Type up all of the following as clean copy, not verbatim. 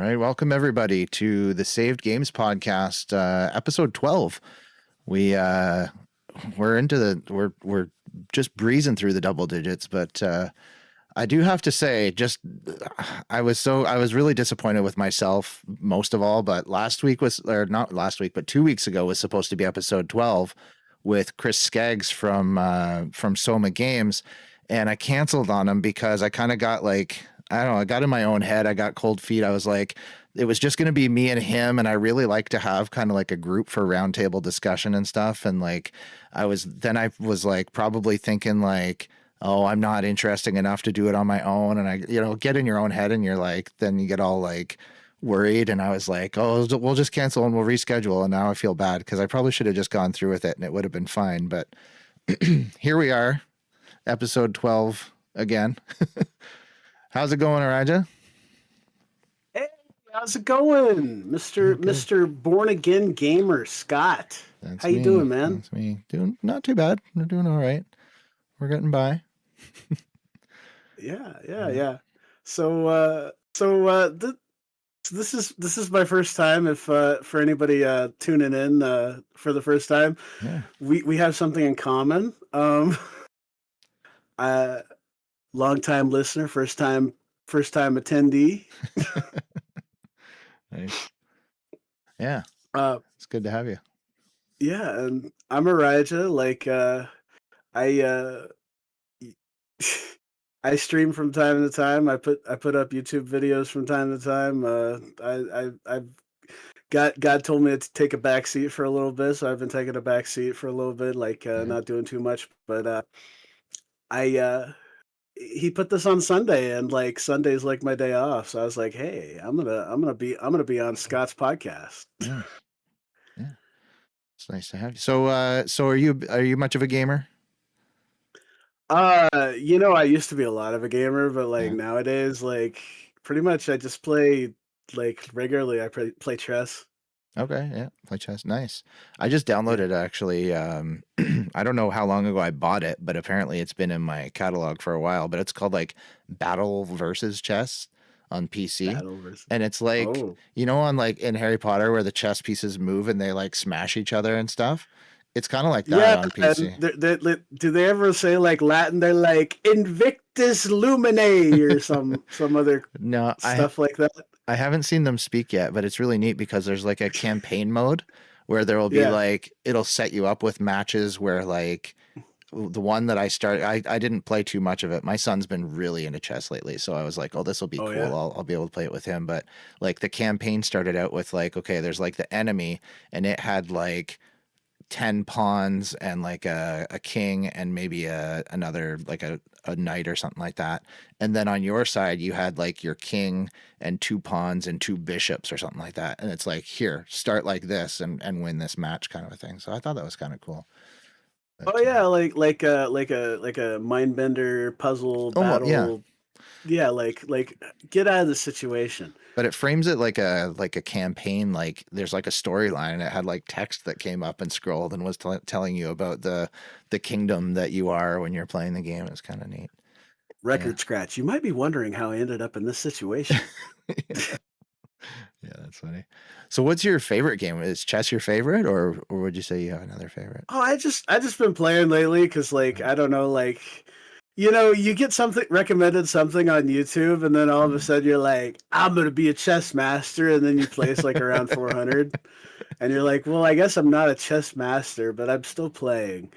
right, welcome everybody to the Saved Games podcast, episode 12. We're just breezing through the double digits, but I do have to say, I was really disappointed with myself most of all. But not last week, but 2 weeks ago was supposed to be episode 12 with Chris Skaggs from Soma Games, and I canceled on him because I kind of got I don't know, I got in my own head. I got cold feet. I was like, it was just going to be me and him. And I really like to have kind of like a group for roundtable discussion and stuff. And I was probably thinking oh, I'm not interesting enough to do it on my own. And I get in your own head and then you get all worried. And I was like, oh, we'll just cancel and we'll reschedule. And now I feel bad because I probably should have just gone through with it and it would have been fine. But here we are, episode 12 again. How's it going, Araja? Hey, how's it going, Mr. Born Again Gamer Scott? How you doing, man? That's me. Doing not too bad. We're doing all right. We're getting by. Yeah. So this is my first time. If for anybody tuning in for the first time, yeah. we have something in common. Long time listener, first time attendee. Nice. Yeah. It's good to have you. Yeah, and I'm Arija. I stream from time to time. I put up YouTube videos from time to time. God told me to take a back seat for a little bit, so I've been taking a back seat for a little bit, not doing too much. But he put this on Sunday, and Sunday's my day off. So I was like, hey, I'm gonna be on Scott's podcast. Yeah. It's nice to have you. So are you much of a gamer? I used to be a lot of a gamer, but nowadays, pretty much I just play regularly. I play chess. Okay, yeah, play chess. Nice. I just downloaded actually. I don't know how long ago I bought it, but apparently it's been in my catalog for a while. But it's called Battle versus Chess on PC. And it's on in Harry Potter where the chess pieces move and they other and stuff. It's kind of like that on PC. Do they ever say Latin? They're Invictus Lumine or some other stuff like that. I haven't seen them speak yet, but it's really neat because there's a campaign mode where there will be it'll set you up with matches where the one that I started, I didn't play too much of it. My son's been really into chess lately. So I was like, oh, this will be cool. Yeah. I'll be able to play it with him. But the campaign started out with okay, there's the enemy and it had 10 pawns and a king and maybe another a knight or something like that. And then on your side you had your king and 2 pawns and 2 bishops or something like that. And it's here, start like this and win this match kind of a thing. So I thought that was kind of cool. But, like a mind bender puzzle battle. Yeah, get out of the situation. But it frames it like a campaign. There's a storyline, and it had text that came up and scrolled and was telling you about the kingdom that you are when you're playing the game. It was kind of neat. Record scratch. You might be wondering how I ended up in this situation. Yeah, that's funny. So what's your favorite game? Is chess your favorite, or would you say you have another favorite? Oh, I just been playing lately because I don't know, you get recommended something on YouTube, and then all of a sudden you're I'm going to be a chess master, and then you place around 400, and you're well, I guess I'm not a chess master, but I'm still playing.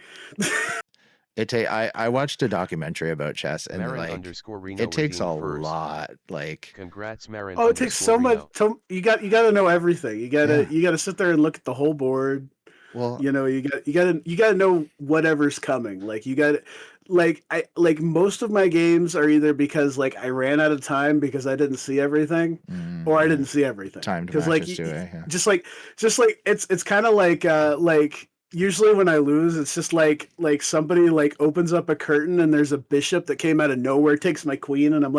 I watched a documentary about chess, and it takes a lot. Congrats, Marin. Oh, it takes so much. You got to know everything. You got to sit there and look at the whole board. Well, you got to know whatever's coming. You got most of my games are either because I ran out of time because I didn't see everything, or I didn't see everything. Time to matches too, yeah. Just it's kind of usually when I lose, it's just somebody opens up a curtain and there's a bishop that came out of nowhere, takes my queen, and I'm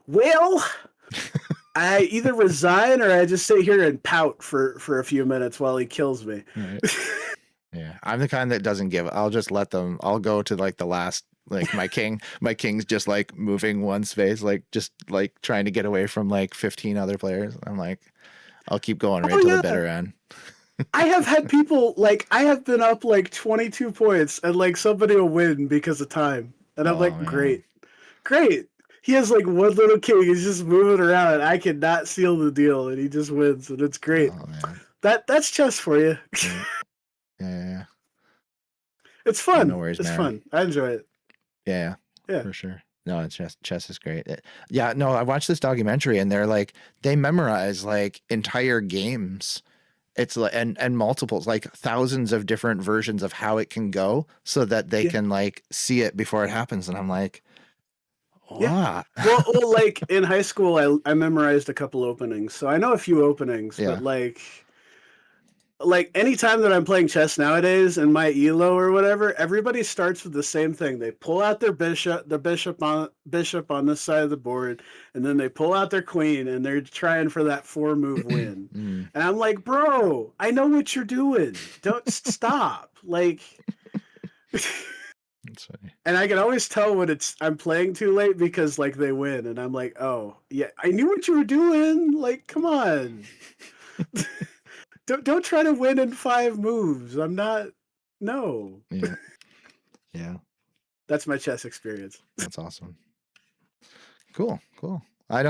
well, I either resign or I just sit here and pout for a few minutes while he kills me. Right. Yeah, I'm the kind that doesn't give. I'll just let them. I'll go to the last Like my king's just like moving one space, like just like trying to get away from like 15 other players. I'm like, I'll keep going Oh right to the yeah. bitter end. I have had people like I have been up like 22 points and like somebody will win because of time. And I'm Oh like, man. great. Great. He has like one little king, he's just moving around and I cannot seal the deal and he just wins and it's great. Oh man. That's chess for you. Yeah. Yeah. Yeah. Yeah. It's Oh, no fun. worries, It's Marin. fun. I enjoy it. Yeah, yeah, Yeah. for sure. No, it's chess is great. Yeah, no, I watched this documentary and they're like they memorize like entire games. It's like and multiples, like thousands of different versions of how it can go so that they Yeah. can like see it before it happens. And I'm like, Yeah. what? Well, like in high school, I memorized a couple openings, so I know a few openings. But Yeah. like anytime that I'm playing chess nowadays in my elo or whatever, everybody starts with the same thing. They pull out their bishop on this side of the board, and then they pull out their queen, and they're trying for that 4 move win. Mm, And I'm like, bro, I know what you're doing. Don't stop. Like. that's funny. And I can always tell when I'm playing too late because like they win, and I'm like, oh yeah, I knew what you were doing. Like, come on, don't try to win in 5 moves. I'm not. No, Yeah. Yeah. that's my chess experience. That's awesome. Cool. Cool. I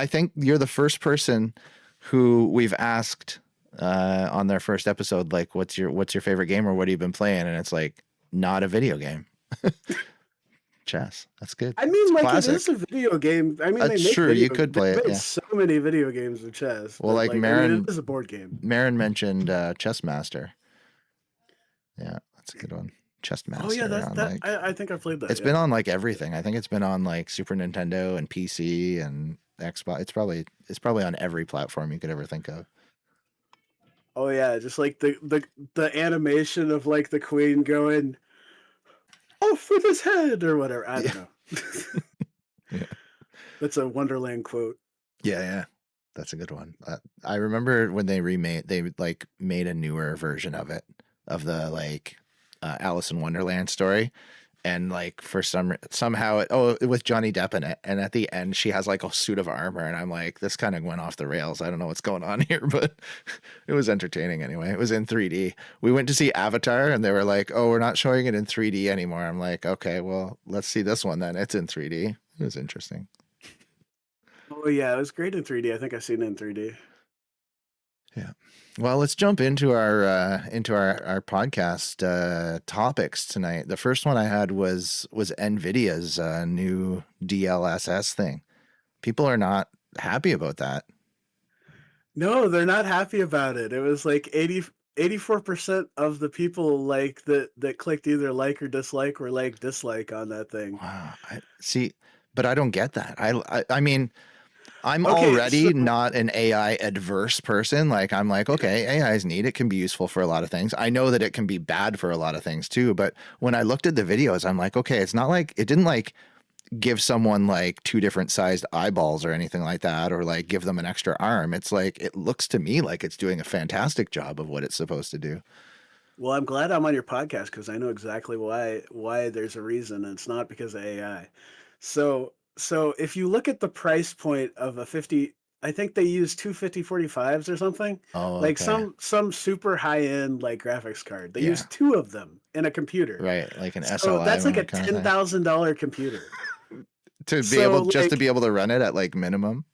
think you're the first person who we've asked on their first episode, like, what's your favorite game or what have you been playing? And it's like not a video game. Chess. That's good. I It's mean, like it is classic. a video game. I mean, That's true. You could they play it. made Yeah. so many video games of chess, Well, but like like I mean, it is a board game. Marin mentioned Chess Master. Yeah, that's a good one. Chess Oh yeah, Master on like I think I played that. it's Yeah. been on like everything. I think it's been on like Super Nintendo and PC and Xbox. It's probably on every platform you could ever think of. Oh yeah, just like the animation of like the queen going off with his head or whatever. I Yeah. don't know. Yeah. That's a Wonderland quote. Yeah, yeah. That's a good one. I remember when they like made a newer version of it, of the like Alice in Wonderland story. And like for somehow it with Johnny Depp in it. And at the end, she has like a suit of armor. And I'm like, this kind of went off the rails. I don't know what's going on here, but it was entertaining anyway. It was in 3D. We went to see Avatar and they were like, oh, we're not showing it in 3D anymore. I'm like, okay, well, let's see this one then. It's in 3D. It was interesting. Oh yeah, it was great in 3D. I think I've seen it in 3D. Yeah. Well, let's jump into our podcast topics tonight. The first one I had was Nvidia's new DLSS thing. People are not happy about that. No, they're not happy about it. It was like 84% of the people like that clicked either like or dislike were like dislike on that thing. Wow. I see, but I don't get that. I mean, I'm Okay, so already not an AI adverse person. Like I'm like, okay, AI is neat. It can be useful for a lot of things. I know that it can be bad for a lot of things too. But when I looked at the videos, I'm like, okay, it's not like it didn't like give someone like two different sized eyeballs or anything like that, or like give them an extra arm. It's like it looks to me like it's doing a fantastic job of what it's supposed to do. well, I'm glad I'm on your podcast because I know exactly why there's a reason. And it's not because of AI. So if you look at the price point of a 50, I think they use two 5045s or something. Oh, Like okay. some super high end like graphics card. They use Yeah. two of them in a computer. Right. Like an So SLI that's like a kind of thing. $10,000 computer. To be So able just to like be able to run it at like minimum.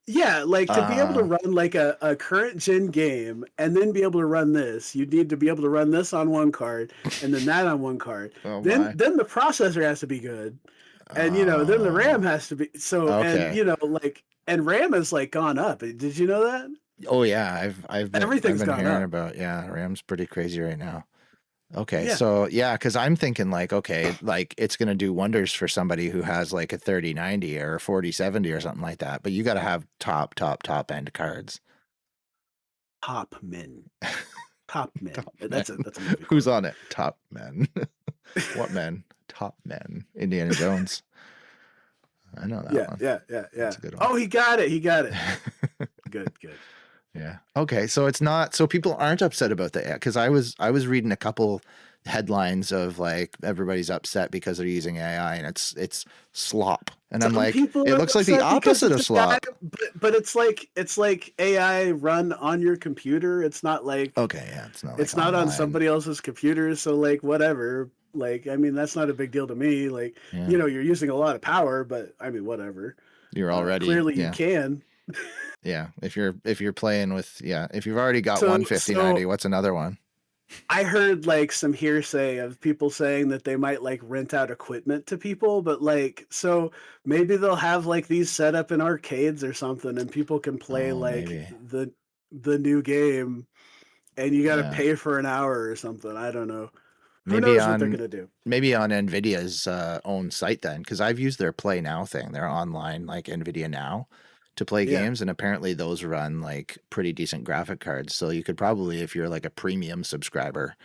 yeah, like to be able to Uh run like a current gen game and then be able to run this, you need to be able to run this on one card and then that on one card. oh Then my. then the processor has to be good. And then the Uh RAM has to be so and okay. like and RAM has like gone up. Did you know that? Oh yeah, I've Everything's been gone hearing up. about yeah, RAM's pretty crazy right now. Okay, Yeah. so yeah, because I'm thinking like, okay, like it's gonna do wonders for somebody who has like a 3090 or a 4070 or something like that. But you got to have top end cards. Top men. Top men. Top men. That's a movie Who's quote. on it? Top men. What men? Top men. Indiana Jones. I know that Yeah, one. yeah, yeah, yeah. That's a good one. Oh, he got it. He got it. Good, good. Yeah. Okay. So it's not. So people aren't upset about that because I was reading a couple headlines of like everybody's upset because they're using AI and it's slop. And I'm Some like, people it are looks like the upset because opposite it's of AI, slop. but it's like AI run on your computer. It's not like Okay, yeah, it's not like it's not on online. somebody else's computer, so like whatever. Like I mean, that's not a big deal to me. Like Yeah, you're using a lot of power, but I mean, whatever. you're already Clearly, you yeah. can. Yeah, if you're playing with yeah, if you've already got So one 5090, so what's another one? I heard like some hearsay of people saying that they might like rent out equipment to people, but like so maybe they'll have like these set up in arcades or something and people can play Oh, like maybe. the new game and you got to Yeah. pay for an hour or something. I don't know. Who Maybe knows what they're on going to do? maybe on Nvidia's own site then, because I've used their Play Now thing, their online like Nvidia Now to play Yeah. games, and apparently those run like pretty decent graphic cards. So you could probably, if you're like a premium subscriber,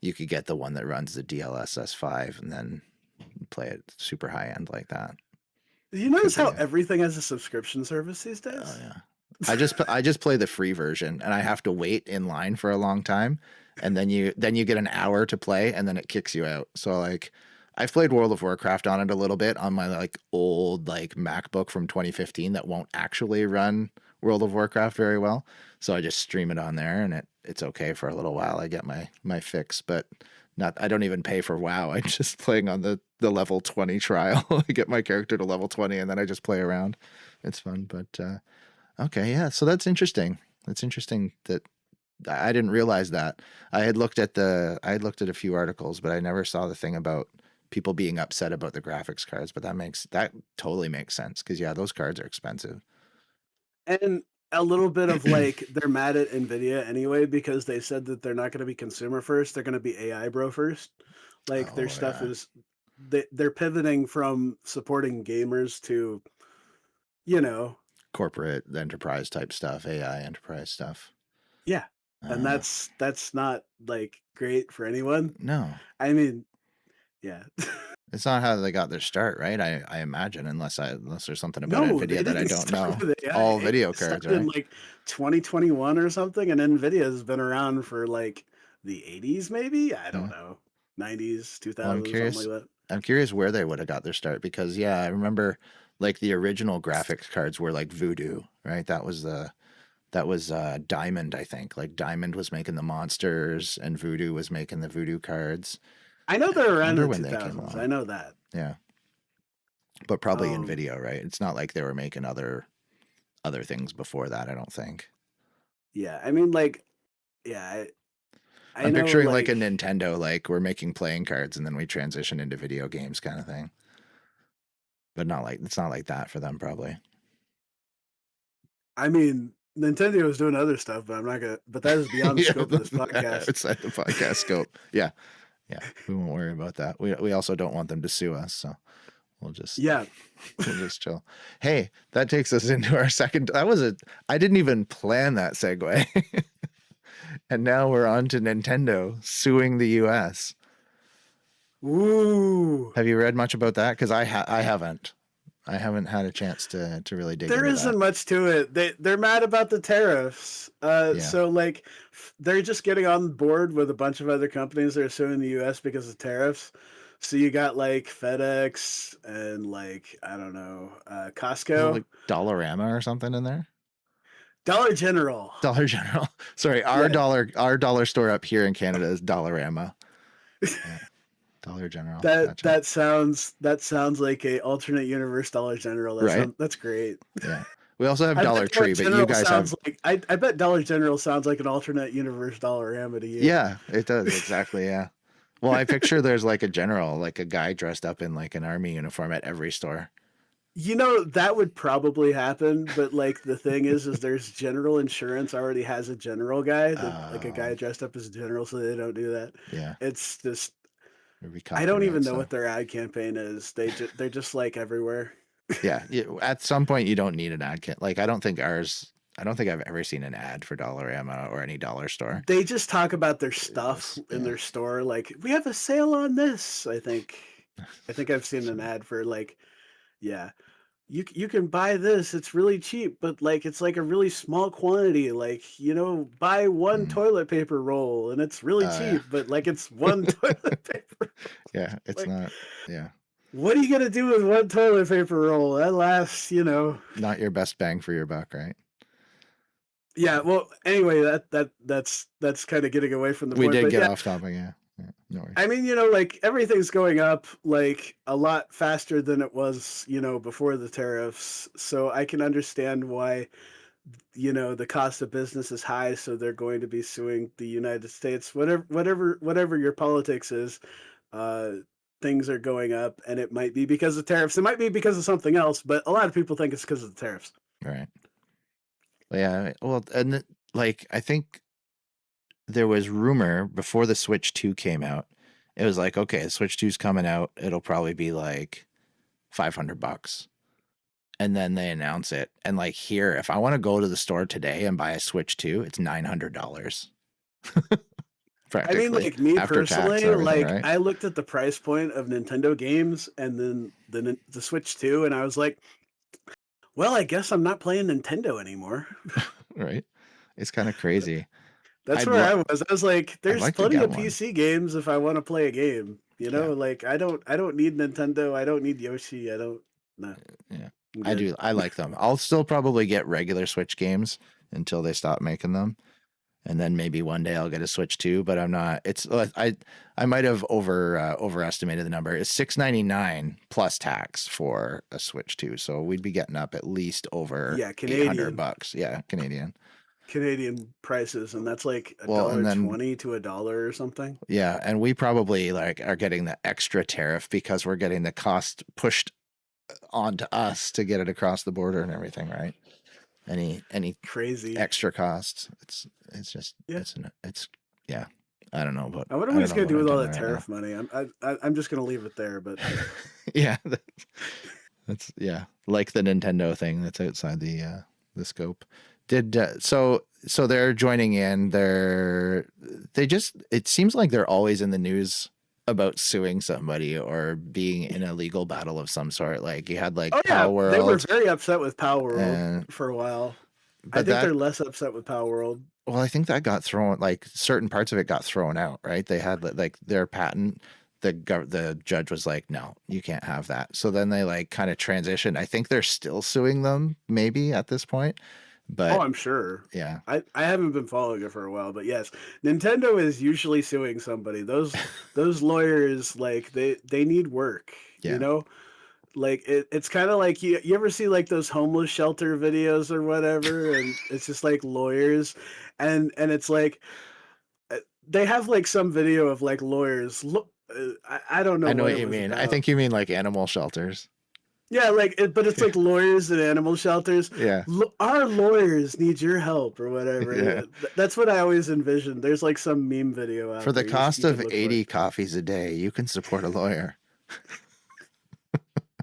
you could get the one that runs the DLSS 5 and then play it super high end like that. Do you Could notice be how a everything has a subscription service these oh days? yeah. I just play the free version and I have to wait in line for a long time and then you get an hour to play and then it kicks you out. So like I've played World of Warcraft on it a little bit on my like old like MacBook from 2015 that won't actually run World of Warcraft very well. So I just stream it on there and it's okay for a little while. I get my fix, but not I don't even pay for WoW. I'm just playing on the level 20 trial. I get my character to level 20 and then I just play around. It's fun, but okay, yeah. So that's interesting. That's interesting that I didn't realize that. I had looked at a few articles, but I never saw the thing about people being upset about the graphics cards. But that totally makes sense because yeah, those cards are expensive. And a little bit of like they're mad at Nvidia anyway because they said that they're not going to be consumer first, they're going to be AI bro first. Like their Oh stuff yeah, is they're pivoting from supporting gamers to, you know, corporate enterprise type stuff, AI enterprise stuff. yeah. And Uh, that's not like great for anyone. no, I mean, yeah. it's not how they got their start, right? I imagine unless there's something about No, they Nvidia that I didn't don't start know. with It's AI. all It video cards, started in right? like 2021 or something, and Nvidia has been around for like the 80s, maybe. I don't Yeah. know, 90s, Well, 2000s, something like that. I'm curious where they would have got their start because yeah, I remember like the original graphics cards were like Voodoo, right? That was Diamond, I think. Like Diamond was making the monsters and Voodoo was making the Voodoo cards. I know I they're around in wonder the when they came 2000s. I along. know that. Yeah, but probably Um, Nvidia, right? It's not like they were making other things before that, I don't think. yeah, I mean, like, yeah, I I'm know, picturing like a like, Nintendo, like we're making playing cards and then we transition into video games kind of thing. But not like it's not like that for them probably. I mean, Nintendo is doing other stuff, but I'm not gonna. But that is beyond the Yeah, scope of this podcast. outside the podcast scope. Yeah, yeah, we won't worry about that. We also don't want them to sue us, so we'll just Yeah, we'll just chill. Hey, that takes us into our second. That was a I didn't even plan that segue, and now we're on to Nintendo suing the U.S. ooh. Have you read much about that? Because I haven't. I haven't had a chance to really dig There into isn't that. much to it. They're mad about the tariffs. Yeah. So like they're just getting on board with a bunch of other companies that are suing the US because of tariffs. So you got like FedEx and like I don't know, Is it Costco, like Dollarama or something in there? Dollar General. Dollar General. Sorry, Yeah. our dollar store up here in Canada is Dollarama. Yeah, Dollar General. That Gotcha. that sounds like a alternate universe Dollar General. Right? That's great. Yeah. We also have I bet Dollar Dollar Tree, but you General guys sounds have like I bet Dollar General sounds like an alternate universe Dollarama to you. yeah, it does exactly, yeah. Well, I picture there's like a general, like a guy dressed up in like an army uniform at every store. You know, that would probably happen, but like the thing is there's General Insurance already has a general guy that like a guy Oh, dressed up as a general, so they don't do that. yeah. It's just Every I don't even copyright know what stuff. their ad campaign is. They're just like everywhere. Yeah, at some point you don't need an ad kit. Like I don't think I've ever seen an ad for Dollarama or any dollar store. They just talk about their It stuff just in yeah. their store. Like we have a sale on this. I think I've seen an So ad for like yeah. you can buy this. It's really cheap, but like it's like a really small quantity. Like, buy one Mm. toilet paper roll and it's really Yeah. cheap, but like it's one toilet paper. Yeah, it's Like, not, yeah, what are you gonna do with one toilet paper roll? That lasts. not your best bang for your buck, right? Yeah, well, anyway, that's kind of getting away from the We point, did but get yeah, off topic, yeah. Yeah, no worries. I mean, like everything's going up like a lot faster than it was, before the tariffs. So I can understand why, the cost of business is high, so they're going to be suing the United States. Whatever your politics is, uh, things are going up, and it might be because of tariffs. It might be because of something else, but a lot of people think it's because of the tariffs. Right. But yeah, well, and like I think there was rumor before the Switch 2 came out. It was like, okay, the Switch 2's coming out. It'll probably be like $500. And then they announce it. And like here, if I want to go to the store today and buy a Switch 2, it's $900 I mean, practically like me after tax and personally, everything, like right? I looked at the price point of Nintendo games and then the Switch 2, and I was like, well, I guess I'm not playing Nintendo anymore. Right. It's kind of crazy. That's I'd where lo- I was. I was like, I'd there's like to plenty get of one. PC games if I want to play a game. Yeah. Like I don't need Nintendo. I don't need Yoshi. I don't. No, Yeah. I'm I good. do. I like them. I'll still probably get regular Switch games until they stop making them. And then maybe one day I'll get a Switch too, but I'm not. It's I might have overestimated the number. It's $699 plus tax for a Switch 2, so we'd be getting up at least over Yeah, 800 Canadian bucks. Yeah, Canadian. Canadian prices, and that's like a Well, and dollar then 20 to a dollar or something. yeah, and we probably like are getting the extra tariff because we're getting the cost pushed onto us to get it across the border and everything, right? Any Crazy. extra costs. It's just Yeah. it's yeah. I don't know, but I wonder I what don't he's know gonna about do with all Nintendo that right now. tariff money. I'm just gonna leave it there. But Yeah, that's yeah, like the Nintendo thing that's outside the scope. Did so they're joining in. They just it seems like they're always in the news about suing somebody or being in a legal battle of some sort. Like you had like oh Power yeah, they were World very upset with Power World and for a while. I but think that they're less upset with Power World. well, I think that got thrown like certain parts of it got thrown out, right? They had like their patent. The judge was like, no, you can't have that. So then they like kind of transitioned. I think they're still suing them, maybe at this point. Oh, But I'm sure. yeah, I haven't been following it for a while, but yes, Nintendo is usually suing somebody. Those lawyers, like they need work, you yeah, know? Like it's kind of like you ever see like those homeless shelter videos or whatever, and it's just like lawyers, and it's like they have like some video of like lawyers. Look, I don't know I know what what it you was mean. I about. think you mean like animal shelters. Yeah, but it's like lawyers and animal shelters. Yeah, Our lawyers need your help or yeah. whatever. That's what I always envisioned. There's like some meme video For out the there cost you can of look for. 80 coffees a day, you can support a lawyer.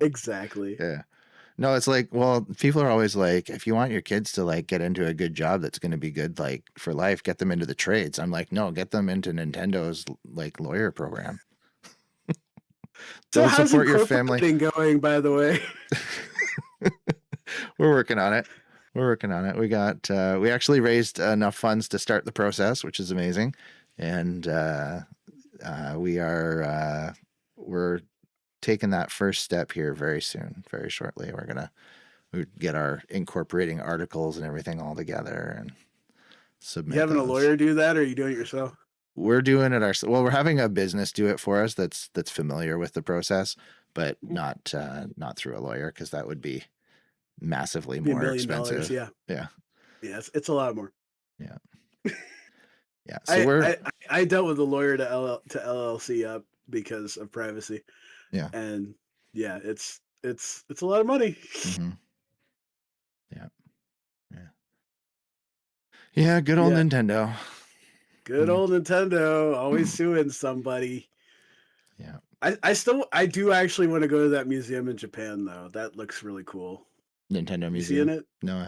Exactly. Yeah. No, it's like, well, people are always like, if you want your kids to like get into a good job that's going to be good like for life, get them into the trades. I'm like, no, get them into Nintendo's like lawyer program. So Don't how's support your family. incorporating going, by the way? We're working on it. We're working on it. We actually raised enough funds to start the process, which is amazing. And we're taking that first step here very soon, very shortly. We get our incorporating articles and everything all together and You submit having a those. lawyer do that, or are you doing it yourself? We're doing it ourselves. Well, we're having a business do it for us that's familiar with the process, but not through a lawyer because that would be massively Be more $1 million, expensive. yeah. Yeah, Yeah, it's a lot more. yeah, yeah. So we're I dealt with a lawyer to LLC up because of privacy, yeah, and yeah, it's a lot of money. hmm yeah, yeah, yeah. Good old Yeah, Nintendo. good Mm, old Nintendo, always suing somebody. yeah, I do actually want to go to that museum in Japan though. That looks really cool. Nintendo You seeing Museum. it? No,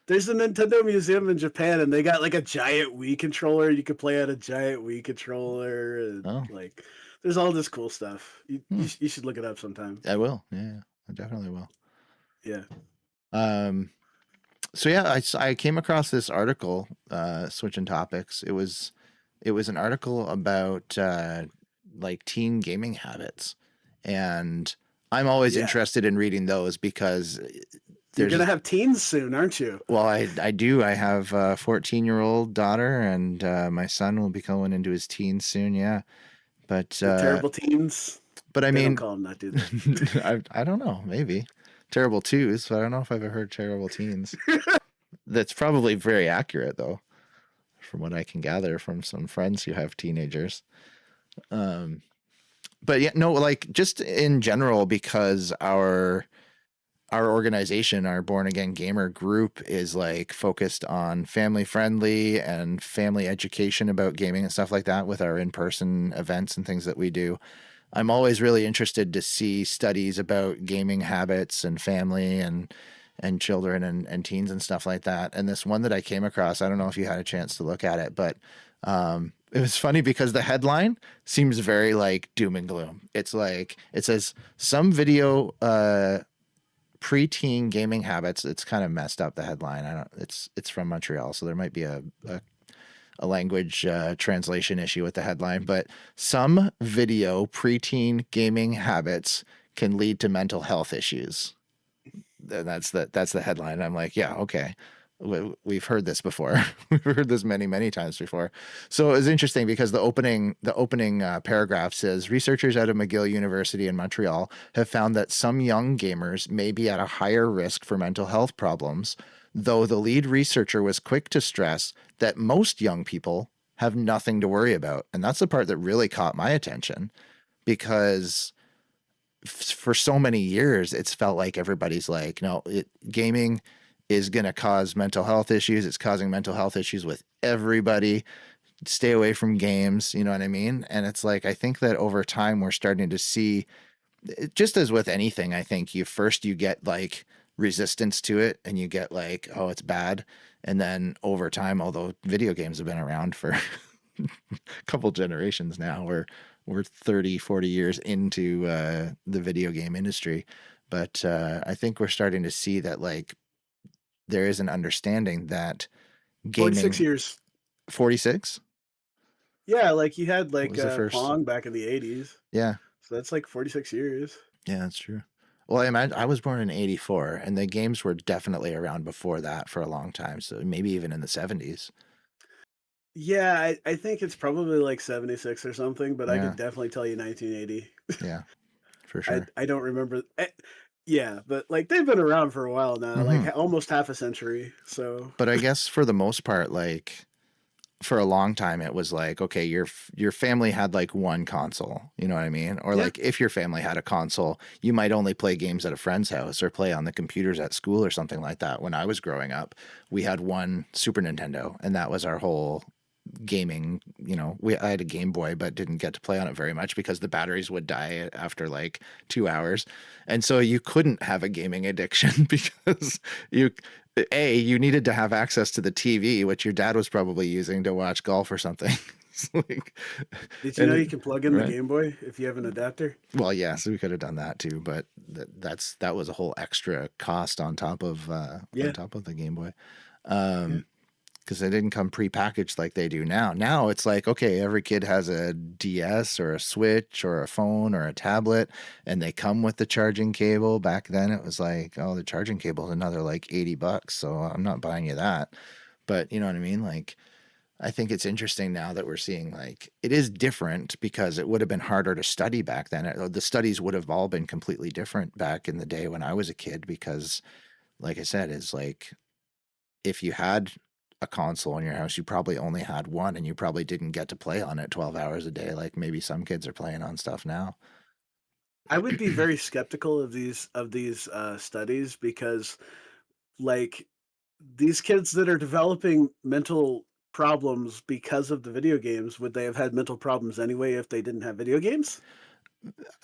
There's a Nintendo museum in Japan, and they got like a giant Wii controller. You could play on a giant Wii controller, and oh, like, there's all this cool stuff. hmm. You should look it up sometime. I will. Yeah, I definitely will. Yeah. Um, so yeah, I came across this article, switching topics. It was an article about like teen gaming habits, and I'm always Yeah. interested in reading those because You're gonna there's have teens soon, aren't you? well, I do. I have a 14-year-old daughter, and my son will be going into his teens soon. Yeah, but The terrible teens. I They don't mean, call them that, do they? I don't know. Maybe terrible twos, but I don't know if I've ever heard terrible teens. That's probably very accurate, though, from what I can gather from some friends who have teenagers. Um, but yeah, no, like just in general, because our organization, our Born Again Gamer group, is like focused on family friendly and family education about gaming and stuff like that with our in person events and things that we do. I'm always really interested to see studies about gaming habits and family and children and teens and stuff like that. And this one that I came across, I don't know if you had a chance to look at it, but it was funny because the headline seems very like doom and gloom. It's like it says some video preteen gaming habits. It's kind of messed up, the headline. I don't. It's from Montreal, so there might be a language translation issue with the headline. But some video preteen gaming habits can lead to mental health issues. And that's the headline. I'm like, yeah, okay. We've heard this before. We've heard this many times before. So it was interesting because the opening paragraph says researchers out of McGill University in Montreal have found that some young gamers may be at a higher risk for mental health problems, though the lead researcher was quick to stress that most young people have nothing to worry about. And that's the part that really caught my attention because for so many years it's felt like everybody's like, no, gaming is going to cause mental health issues. It's causing mental health issues with everybody. Stay away from games, you know what I mean? And it's like I think that over time we're starting to see, just as with anything, I think you get like resistance to it and you get like, oh, it's bad. And then over time, although video games have been around for a couple generations now, we're 30, 40 years into the video game industry. But I think we're starting to see that like there is an understanding that 46 gaming. years. 46 Yeah, like you had like was the first. Pong back in the 80s. Yeah, So that's like 46 years. yeah, that's true. Well, I imagine I was born in 84 and the games were definitely around before that for a long time, so maybe even in the 70s. Yeah, I think it's probably like 76 or something, but I Yeah, could definitely tell you 1980. yeah, for I sure. I don't remember. Yeah, but like they've been around for a while now, like Hmm. almost half a century. So But I guess for the most part, like for a long time it was like, okay, your family had like one console, you know what I mean? Or yeah, like if your family had a console, you might only play games at a friend's house or play on the computers at school or something like that. When I was growing up, we had one Super Nintendo and that was our whole gaming. I had a Game Boy but didn't get to play on it very much because the batteries would die after like 2 hours, and so you couldn't have a gaming addiction because you you needed to have access to the TV, which your dad was probably using to watch golf or something. Like, did you know and you can plug in the right, Game Boy if you have an adapter? well, yeah, so we could have done that too, but that was a whole extra cost on Yeah, top of the Game Boy. um because they didn't come pre-packaged like they do now. Now it's like, okay, every kid has a DS or a Switch or a phone or a tablet, and they come with the charging cable. Back then, it was like, oh, the charging cable is another like $80, so I'm not buying you that. But you know what I mean? Like, I think it's interesting now that we're seeing like it is different because it would have been harder to study back then. The studies would have all been completely different back in the day when I was a kid because, like I said, is like if you had a console in your house, you probably only had one and you probably didn't get to play on it 12 hours a day like maybe some kids are playing on stuff now. I would be very skeptical of these studies because like these kids that are developing mental problems because of the video games, would they have had mental problems anyway if they didn't have video games?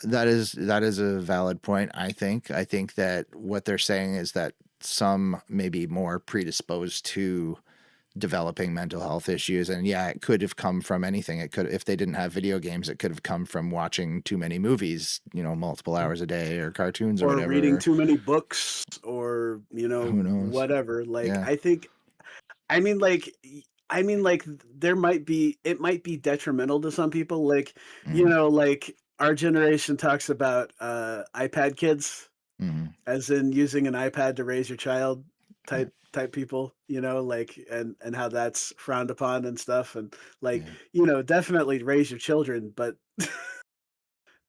That is a valid point. I think that what they're saying is that some may be more predisposed to developing mental health issues. And yeah, it could have come from anything. It could, if they didn't have video games, it could have come from watching too many movies, multiple hours a day, or cartoons or or reading whatever. too many books, or Who knows? whatever. Like, Yeah. I think, I mean, like, there might be, it might be detrimental to some people. Like, Hmm. like our generation talks about iPad kids, Hmm. as in using an iPad to raise your child, Yeah. type people, like, and how that's frowned upon and stuff, and like, Yeah. definitely raise your children, but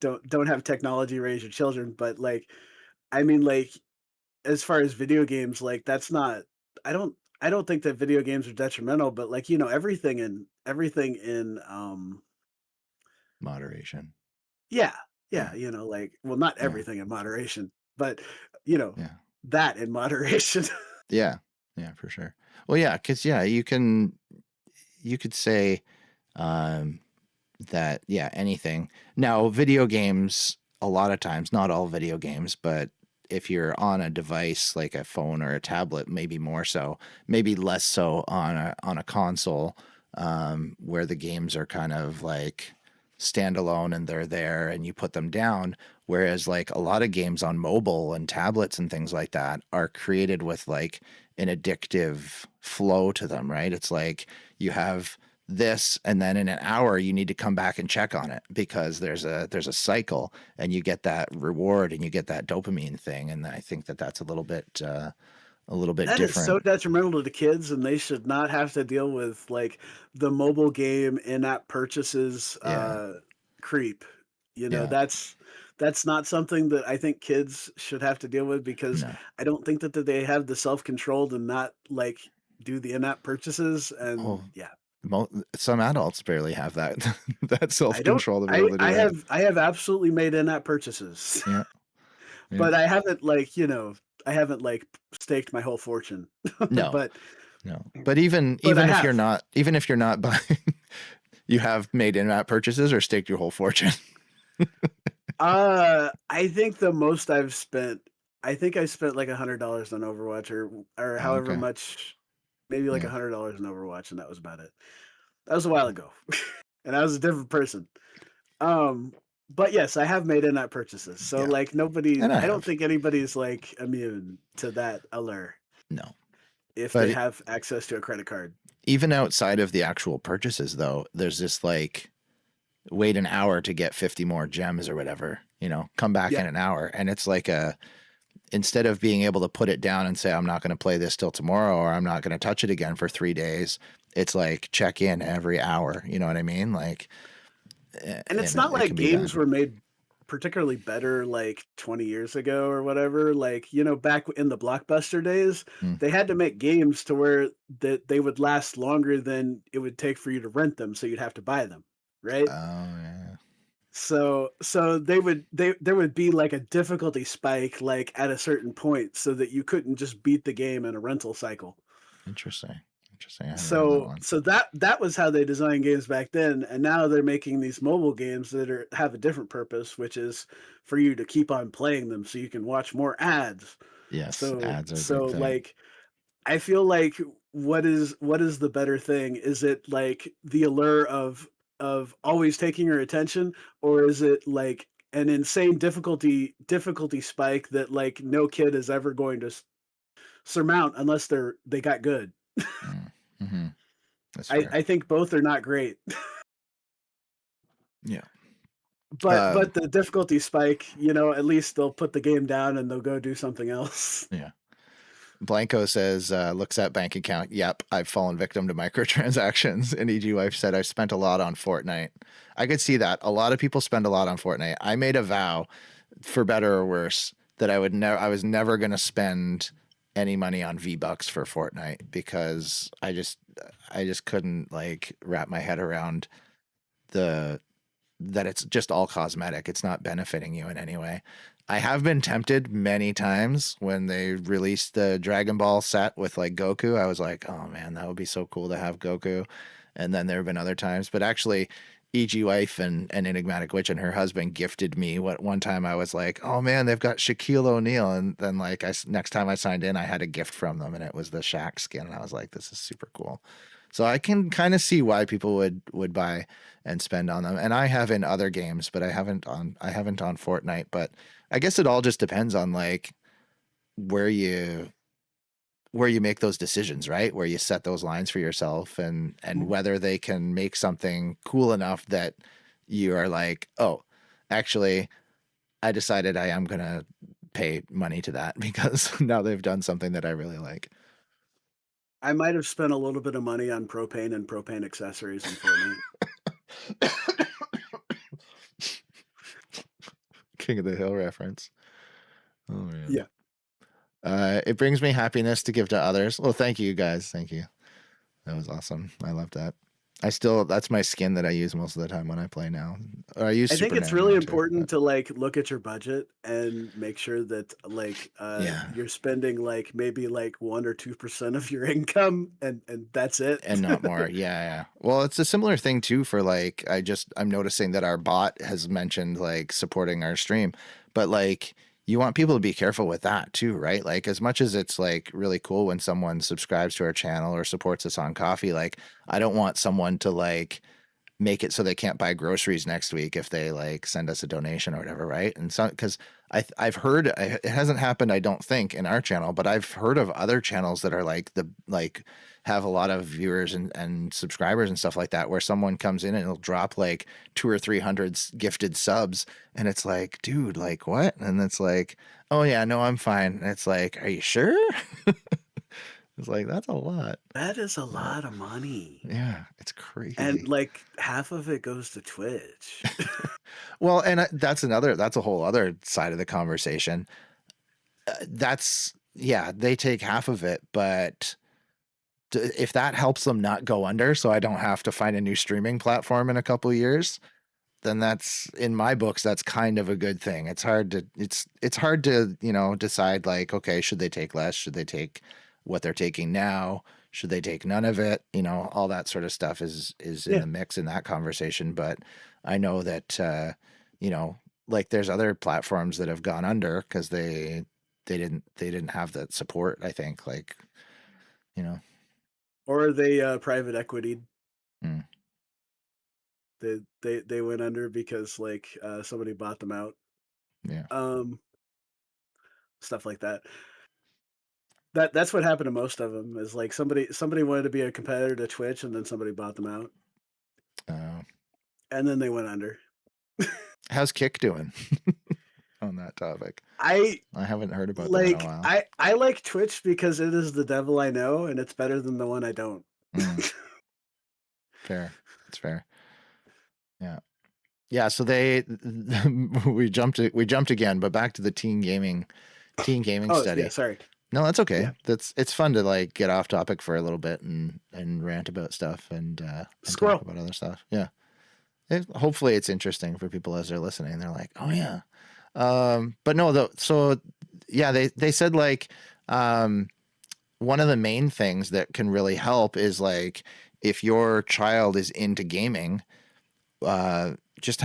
don't have technology raise your children. But like, like, as far as video games, like, that's not, I don't think that video games are detrimental, but like, everything in Moderation. yeah, yeah, Yeah. like, well, not Yeah. everything in moderation, but you know Yeah. that in moderation. Yeah. Yeah, for sure. Well, yeah, because yeah, you could say um, that yeah, anything. Now, video games, a lot of times, not all video games, but if you're on a device like a phone or a tablet, maybe more so, maybe less so on a console, where the games are kind of like standalone and they're there and you put them down. Whereas like a lot of games on mobile and tablets and things like that are created with like an addictive flow to them, right? It's like you have this and then in an hour you need to come back and check on it because there's a cycle and you get that reward and you get that dopamine thing, and I think that that's a little bit That is so different. detrimental to the kids, and they should not have to deal with like the mobile game in-app purchases Yeah. creep. Yeah. That's not something that I think kids should have to deal with, because No. I don't think that they have the self-control to not like do the in-app purchases. Oh, And yeah, some adults barely have that that I don't. self-control to be able to do that. I have absolutely made in-app purchases, Yeah. Yeah. but I haven't like I haven't like staked my whole fortune, No. but No. But even I even if have. you're not buying, you have made in-app purchases or staked your whole fortune. I think the most I've spent, I think I spent like $100 on Overwatch, or Oh, however okay. much, maybe like Yeah. $100 on Overwatch, and that was about it. That was a while ago, and I was a different person. Um, but yes, I have made in-app purchases. So Yeah. like, And I I don't have. think anybody's like immune to that allure No. if they But have access to a credit card. even outside of the actual purchases though, there's this like wait an hour to get 50 more gems or whatever, come back Yeah, in an hour. And it's like instead of being able to put it down and say, I'm not going to play this till tomorrow, or I'm not going to touch it again for 3 days, it's like check in every hour. You know what I mean? Like, and it's and not it like can be games done. were made particularly better like 20 years ago or whatever. Like, back in the Blockbuster days, Mm. they had to make games to where that they would last longer than it would take for you to rent them, so you'd have to buy them, right? Oh, yeah. So there would be like a difficulty spike like at a certain point, so that you couldn't just beat the game in a rental cycle. Interesting. Interesting. I haven't heard of that So one. that was how they designed games back then, and now they're making these mobile games that have a different purpose, which is for you to keep on playing them so you can watch more ads. Yes. So Ads are a big thing. like, I feel like, what is the better thing? Is it like the allure of always taking your attention, or is it like an insane difficulty spike that like no kid is ever going to surmount unless they got good? Mm. Hmm. That's fair. I think both are not great. Yeah. But Um, the difficulty spike, at least they'll put the game down and they'll go do something else. yeah. Blanco says, looks at bank account. Yep, I've fallen victim to microtransactions. And EG Wife said, I've spent a lot on Fortnite. I could see that. A lot of people spend a lot on Fortnite. I made a vow, for better or worse, that I was never going to spend any money on V-Bucks for Fortnite because I just couldn't like wrap my head around the that it's just all cosmetic. It's not benefiting you in any way. I have been tempted many times when they released the Dragon Ball set with like Goku. I was like, oh man, that would be so cool to have Goku. And then there have been other times, but actually, EG Wife and Enigmatic Witch and her husband gifted me what one time I was like, oh man, they've got Shaquille O'Neal. And then like next time I signed in, I had a gift from them and it was the Shaq skin. And I was like, this is super cool. So I can kind of see why people would buy and spend on them. And I have in other games, but I haven't on Fortnite. But I guess it all just depends on like where you where you make those decisions, right? Where you set those lines for yourself and whether they can make something cool enough that you are like, oh, actually, I decided I am gonna pay money to that because now they've done something that I really like. I might have spent a little bit of money on propane and propane accessories in Fortnite. King of the Hill reference. Oh man. Yeah. It brings me happiness to give to others. Well, thank you guys. Thank you. That was awesome. I love that. That's my skin that I use most of the time when I play now. Or I use I think it's Superman really now too. important But to like look at your budget and make sure that like yeah, you're spending like maybe like 1 or 2% of your income and that's it. and not more. Yeah, yeah. Well, it's a similar thing too for like I'm noticing that our bot has mentioned like supporting our stream, but like you want people to be careful with that too, right? Like as much as it's like really cool when someone subscribes to our channel or supports us on Coffee, like I don't want someone to like make it so they can't buy groceries next week if they like send us a donation or whatever, right? And so because I've heard it hasn't happened, I don't think, in our channel, but I've heard of other channels that are like have a lot of viewers and subscribers and stuff like that, where someone comes in and it'll drop like 200 or 300 gifted subs, and it's like, dude, like what? And it's like, oh yeah, no, I'm fine. And it's like, are you sure? It's like that's a lot. That is a But lot of money. yeah, it's And crazy. like half of it goes to Twitch. Well, and that's a whole other side of the conversation. Yeah, they take half of it, but if that helps them not go under, so I don't have to find a new streaming platform in a couple of years, then that's in my books, that's kind of a good thing. It's hard to, decide like, okay, should they take less? Should they take what they're taking now? Should they take none of it? All that sort of stuff is in Yeah. the mix in that conversation. But I know that you know, like there's other platforms that have gone under because they didn't have that support, I think. Like, you know. Or they private equity. Mm, They went under because like somebody bought them out. yeah. Um Stuff like that. That's what happened to most of them is like somebody wanted to be a competitor to Twitch and then somebody bought them out Uh, and then they went under. how's Kick doing on that topic? I I haven't heard about them in a while. I like Twitch because it is the devil I know and it's better than the one I don't. Mm, fair. It's fair. Yeah. Yeah, so they we jumped again, but back to the teen gaming Oh yeah, study. sorry. No, that's okay. Yeah. It's fun to like get off topic for a little bit and rant about stuff and talk Squirrel. about other stuff. Yeah. Hopefully it's interesting for people as they're listening. They're like, "Oh yeah." But no, though. So yeah, they said like um one of the main things that can really help is like if your child is into gaming, just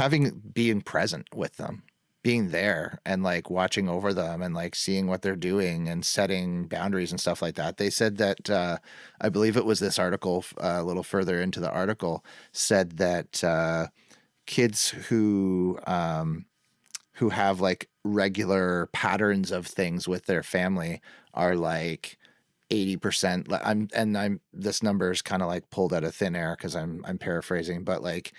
being present with them, being there and like watching over them and like seeing what they're doing and setting boundaries and stuff like that. They said that I believe it was this article, a little further into the article, said that kids who have like regular patterns of things with their family are like 80%. I'm this number is kind of like pulled out of thin air because I'm paraphrasing, but like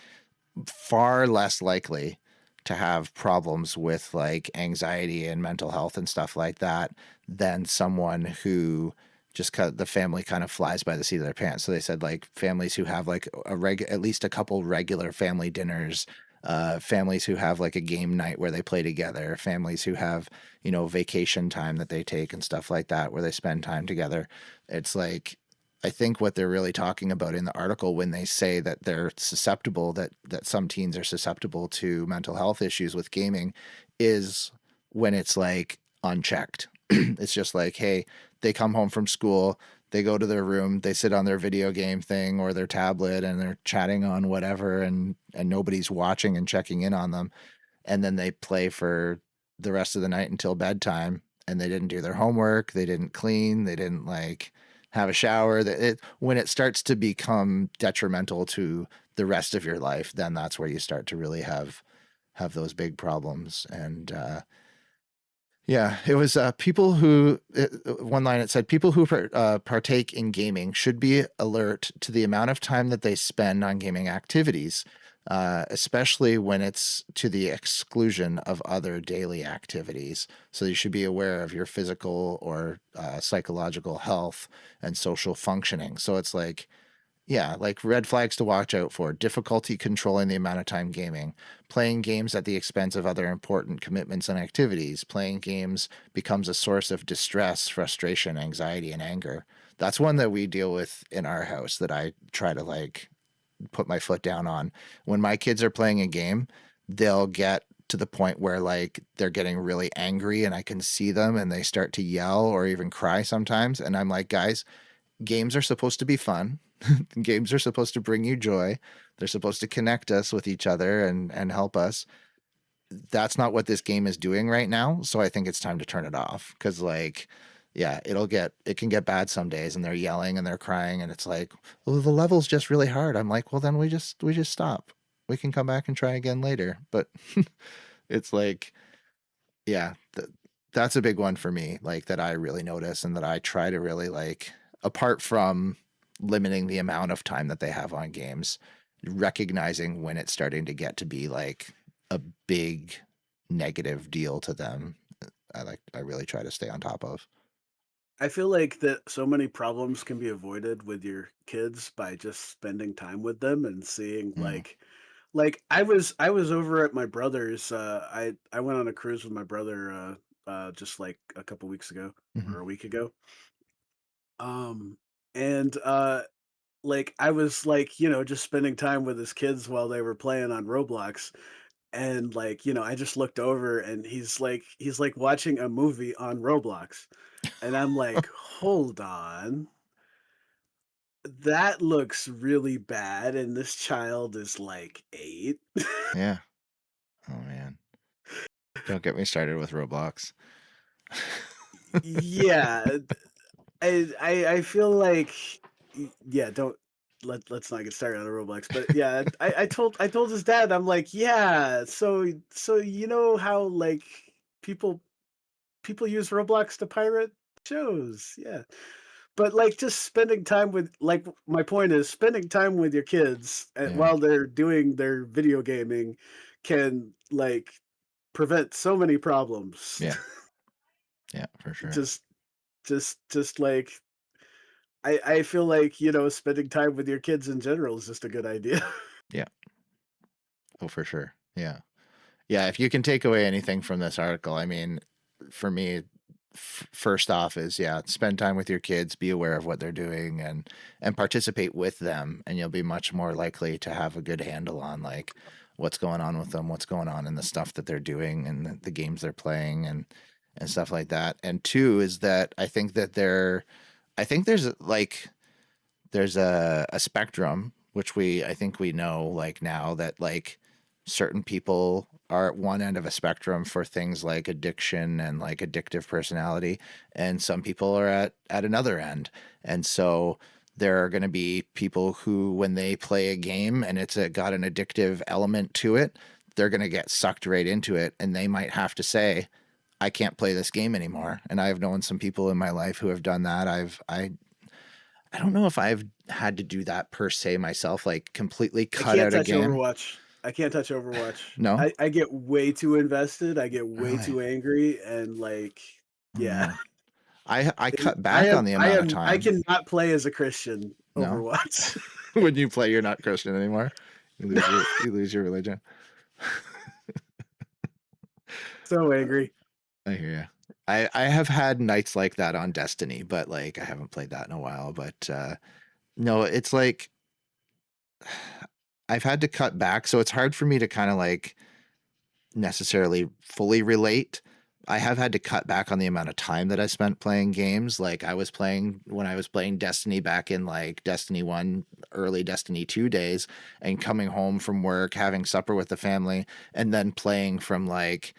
far less likely to have problems with like anxiety and mental health and stuff like that than someone who just the family kind of flies by the seat of their pants. So they said like families who have like at least a couple regular family dinners, families who have like a game night where they play together, families who have, vacation time that they take and stuff like that where they spend time together. It's like I think what they're really talking about in the article when they say that they're susceptible, that some teens are susceptible to mental health issues with gaming, is when it's like unchecked. It's just like, hey, they come home from school, They go to their room, they sit on their video game thing or their tablet and they're chatting on whatever, and nobody's watching and checking in on them. And then they play for the rest of the night until bedtime, and they didn't do their homework, they didn't clean, they didn't like have a shower. That it When it starts to become detrimental to the rest of your life, then that's where you start to really have those big problems. And yeah, it was people who, one line it said, people who partake in gaming should be alert to the amount of time that they spend on gaming activities, especially when it's to the exclusion of other daily activities. So you should be aware of your physical or psychological health and social functioning. So it's like, yeah, like red flags to watch out for: difficulty controlling the amount of time gaming, playing games at the expense of other important commitments and activities, playing games becomes a source of distress, frustration, anxiety, and anger. That's one that we deal with in our house that I try to like put my foot down on. When my kids are playing a game, they'll get to the point where like they're getting really angry and I can see them and they start to yell or even cry sometimes. And I'm like, guys, games are supposed to be fun. Games are supposed to bring you joy. They're supposed to connect us with each other and help us. That's not what this game is doing right now. So I think it's time to turn it off. Cause like, yeah, it can get bad some days and they're yelling and they're crying and it's like, well, the level's just really hard. I'm like, well, then we just stop. We can come back and try again later. But it's like, yeah, that's a big one for me, like that I really notice and that I try to really like, apart from limiting the amount of time that they have on games, recognizing when it's starting to get to be like a big negative deal to them. I really try to stay on top of. I feel like that so many problems can be avoided with your kids by just spending time with them and seeing Mm, like I was over at my brother's. I went on a cruise with my brother just like a couple weeks ago mm-hmm. or a week ago. Um and like I was like, just spending time with his kids while they were playing on Roblox. And like, I just looked over and he's like watching a movie on Roblox. And I'm like, hold on. That looks really bad. And this child is like 8. Yeah. Oh man. Don't get me started with Roblox. Yeah. I feel like yeah, don't let's not get started on the Roblox. But yeah, I told his dad, I'm like, yeah, so you know how like people people use Roblox to pirate shows. Yeah. But like just spending time with like my point is spending time with your kids Yeah. while they're doing their video gaming can like prevent so many problems. Yeah. Yeah, for sure. just just like I feel like, spending time with your kids in general is just a good idea. Yeah. Oh, for sure. Yeah. Yeah, if you can take away anything from this article, I mean, for me, first off is, yeah, spend time with your kids, be aware of what they're doing, and participate with them, and you'll be much more likely to have a good handle on like what's going on with them, what's going on in the stuff that they're doing and the games they're playing and stuff like that. And two is that I think there's a spectrum, which I think we know like now that like certain people are at one end of a spectrum for things like addiction and like addictive personality, and some people are at another end. And so there are going to be people who, when they play a game and got an addictive element to it, they're going to get sucked right into it, and they might have to say, I can't play this game anymore. And I've known some people in my life who have done that. I don't know if I've had to do that per se myself, like completely I cut can't out a touch game. Overwatch. I can't touch Overwatch. No? I get way too invested. I get way Really? too angry and like Oh yeah. man. I cut back on the amount of I time. cannot play as a Christian No? Overwatch. When you play, you're not Christian anymore. You lose your religion. So angry. I hear you. I have had nights like that on Destiny, but like I haven't played that in a while. But no, it's like I've had to cut back, so it's hard for me to kind of like necessarily fully relate. I have had to cut back on the amount of time that I spent playing games. Like I was playing when I was playing Destiny back in like Destiny 1, early Destiny 2 days, and coming home from work, having supper with the family, and then playing from like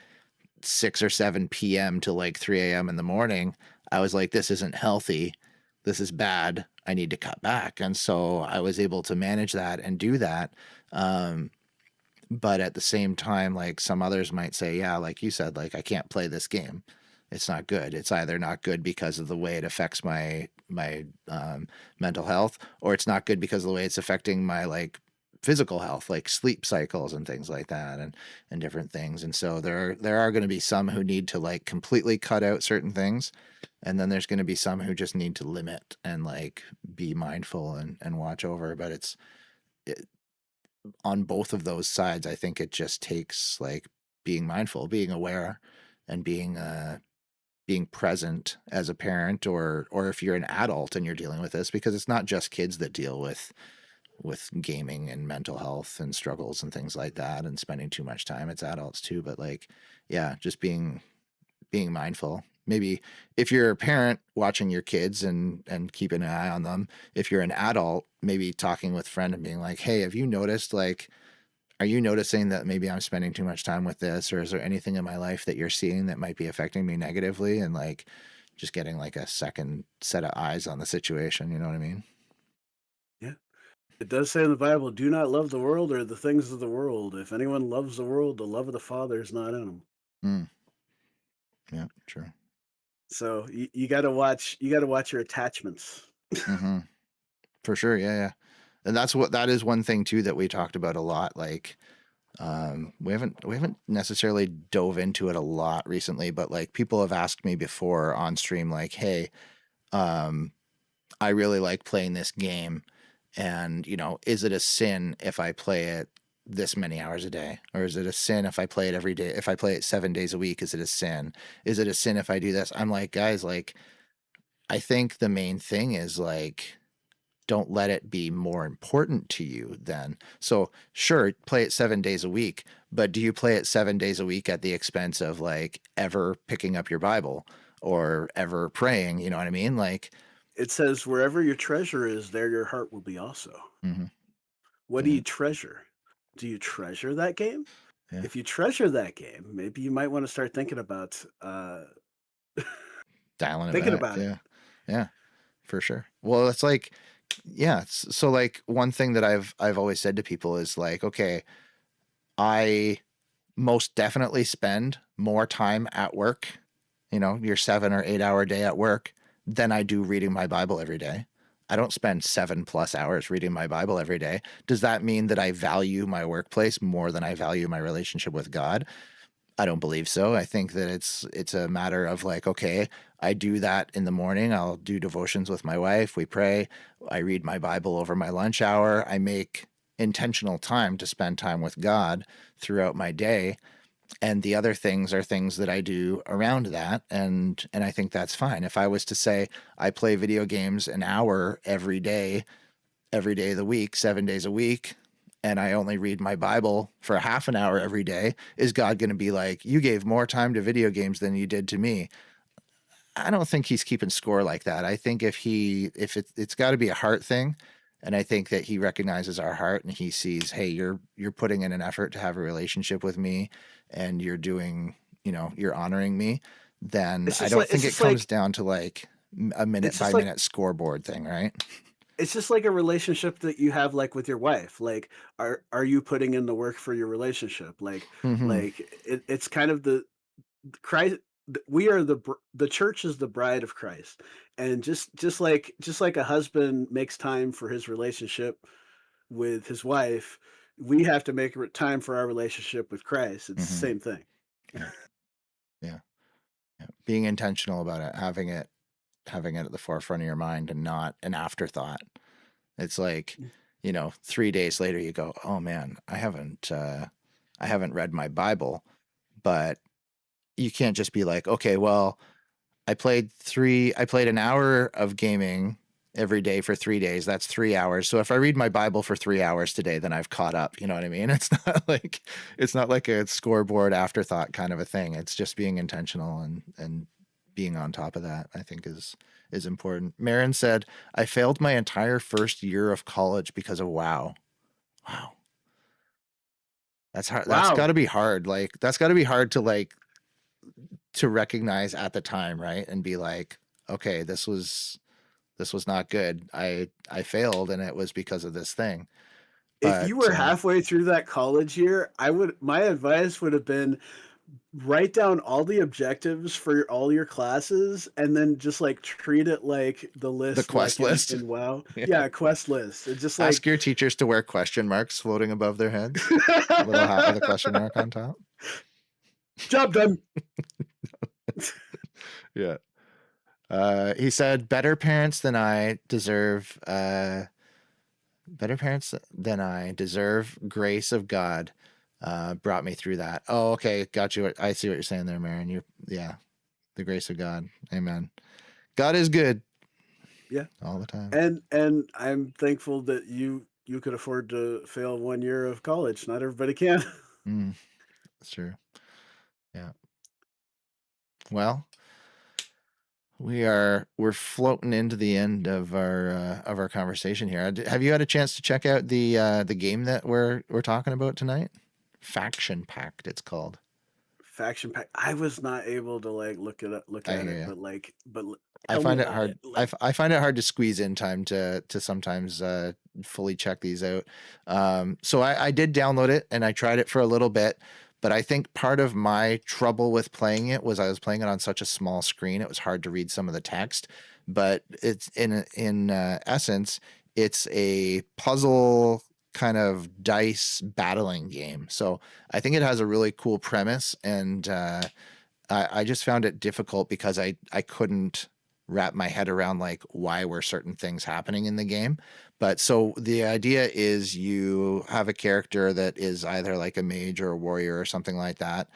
6 or 7 p.m. to like 3 a.m. in the morning. I was like, this isn't healthy. This is bad. I need to cut back. And so I was able to manage that and do that. Um, but at the same time, like some others might say, yeah, like you said, like I can't play this game. It's not good. It's either not good because of the way it affects my mental health, or it's not good because of the way it's affecting my like physical health, like sleep cycles and things like that, and different things. And so there are going to be some who need to like completely cut out certain things, and then there's going to be some who just need to limit and like be mindful and watch over. But it, on both of those sides, I think it just takes like being mindful, being aware, and being present as a parent, or if you're an adult and you're dealing with this, because it's not just kids that deal with gaming and mental health and struggles and things like that and spending too much time. It's adults too, but like, yeah, just being mindful. Maybe if you're a parent watching your kids and keeping an eye on them, if you're an adult, maybe talking with a friend and being like, hey, have you noticed like, are you noticing that maybe I'm spending too much time with this, or is there anything in my life that you're seeing that might be affecting me negatively? And like just getting like a second set of eyes on the situation. You know what I mean? Yeah. It does say in the Bible, do not love the world or the things of the world. If anyone loves the world, the love of the Father is not in him. Mm, yeah, true. So you got to watch. You got to watch your attachments. Hmm. For sure. Yeah, yeah. And that is one thing too that we talked about a lot. Like, we haven't necessarily dove into it a lot recently, but like people have asked me before on stream, like, hey, um, I really like playing this game, and is it a sin if I play it this many hours a day, or is it a sin if I play it every day? If I play it 7 days a week, is it a sin? Is it a sin if I do this? I'm like, guys, like, I think the main thing is like, don't let it be more important to you then. So sure, play it 7 days a week, but do you play it 7 days a week at the expense of like ever picking up your Bible or ever praying? You know what I mean? Like, It says, "Wherever your treasure is, there your heart will be also." mm-hmm, What do yeah, you treasure? Do you treasure that game? yeah, If you treasure that game, maybe you might want to start dialing it thinking back. about it. Yeah, yeah, for sure. Well, it's like, yeah. So like one thing that I've always said to people is like, okay, I most definitely spend more time at work, your 7 or 8 hour day at work, than I do reading my Bible every day. I don't spend 7+ hours reading my Bible every day. Does that mean that I value my workplace more than I value my relationship with God? I don't believe so. I think that it's a matter of like, okay, I do that in the morning. I'll do devotions with my wife. We pray. I read my Bible over my lunch hour. I make intentional time to spend time with God throughout my day, and the other things are things that I do around that, and I think that's fine. If I was to say I play video games an hour every day of the week, 7 days a week, and I only read my Bible for half an hour every day, is God going to be like, you gave more time to video games than you did to me? I don't think he's keeping score like that. I think if it's got to be a heart thing, and I think that he recognizes our heart and he sees, hey, you're putting in an effort to have a relationship with me, and you're doing, you're honoring me. Then It's I just don't like it's think it just comes like down to like a minute it's by just like minute scoreboard thing, right? it's just like a relationship that you have like with your wife. Like, are you putting in the work for your relationship? Mm-hmm. It's kind of Christ. We are the church is the bride of Christ, and just like a husband makes time for his relationship with his wife, we have to make time for our relationship with Christ. It's the Mm-hmm. same thing. Yeah. Yeah. Yeah. Being intentional about it, having it at the forefront of your mind and not an afterthought. It's like, 3 days later you go, oh man, I haven't read my Bible. But you can't just be like, okay, well, I played an hour of gaming every day for 3 days, that's 3 hours. So if I read my Bible for 3 hours today, then I've caught up. You know what I mean? It's not like a scoreboard afterthought kind of a thing. It's just being intentional and being on top of that, I think is important. Marin said, I failed my entire first year of college because of WoW. Wow. That's hard. That's got Wow. to be hard. Like that's got to be hard to recognize at the time, right? And be like, okay, this was not good. I failed and it was because of this thing. If you But were halfway through that college year, my advice would have been write down all the objectives for all your classes and then just like treat it like the the list quest like in, list. in WoW. Yeah. Yeah, quest list. It's just Ask like your teachers to wear question marks floating above their heads. A little hat with a question mark on top. job done. Yeah. He said, better parents than I deserve grace of God. Brought me through that. Oh, okay. Got you. I see what you're saying there, Marin. Yeah, the grace of God. Amen. God is good Yeah. all the time. And I'm thankful that you could afford to fail 1 year of college. Not everybody can. Mm, that's true. Yeah. Well, we're floating into the end of our conversation here. Have you had a chance to check out the game that we're talking about tonight? Faction Pact, it's called. Faction pack. I was not able to like look I at hear it, you. but I tell me find it about hard. it. Like I find it hard to squeeze in time to sometimes fully check these out. So I did download it and I tried it for a little bit, but I think part of my trouble with playing it was I was playing it on such a small screen. It was hard to read some of the text. But it's in essence, it's a puzzle kind of dice battling game. So I think it has a really cool premise, and I just found it difficult because I couldn't wrap my head around like why were certain things happening in the game. But so the idea is you have a character that is either like a mage or a warrior or something like that.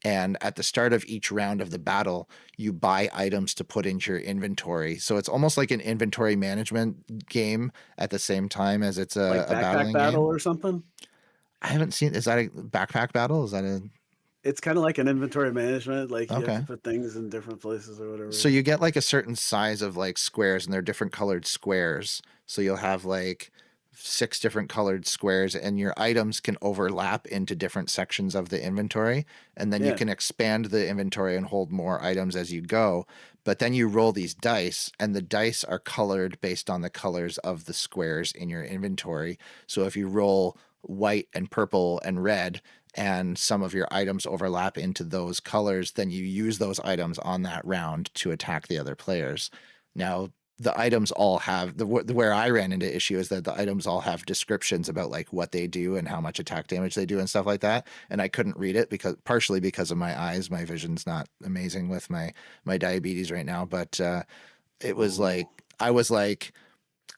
And at the start of each round of the battle, you buy items to put into your inventory. So it's almost like an inventory management game at the same time as it's like a backpack battling battle game. or something. I haven't seen, is that a backpack battle? Is that a, It's kind of like an inventory management. Like you have to okay. put things in different places or So whatever. you get like a certain size of like squares and they're different colored squares. So you'll have like six different colored squares and your items can overlap into different sections of the inventory. And then you Yeah. can expand the inventory and hold more items as you go. But then you roll these dice and the dice are colored based on the colors of the squares in your inventory. So if you roll white and purple and red, and some of your items overlap into those colors, then you use those items on that round to attack the other players. Now, the items all have where I ran into issue is that the items all have descriptions about like what they do and how much attack damage they do and stuff like that. And I couldn't read it because partially because of my eyes. My vision's not amazing with my diabetes right now, but it was like Oh, I was like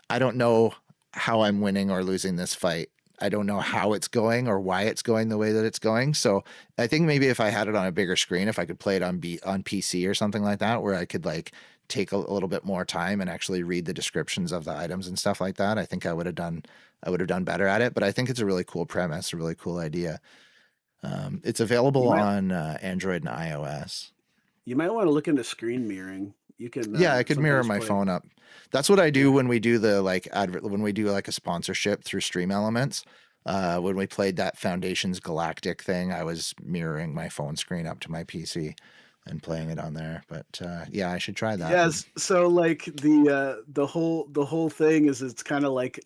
I don't know how I'm winning or losing this fight. I don't know how it's going or why it's going the way that it's going. So I think maybe if I had it on a bigger screen, if I could play it on PC or something like that, where I could like take a little bit more time and actually read the descriptions of the items and stuff like that, I think I would have done better at it. But I think it's a really cool premise, a really cool idea. It's you available might on Android and iOS. you might want to look into screen mirroring. You can Yeah, I could mirror sometimes my play. phone up. That's what I do Yeah. when we do the like advert when we do like a sponsorship through Stream Elements. When we played that Foundations Galactic thing, I was mirroring my phone screen up to my PC and playing it on there. But yeah, I should try that. Yes. So like the whole thing is it's kind of like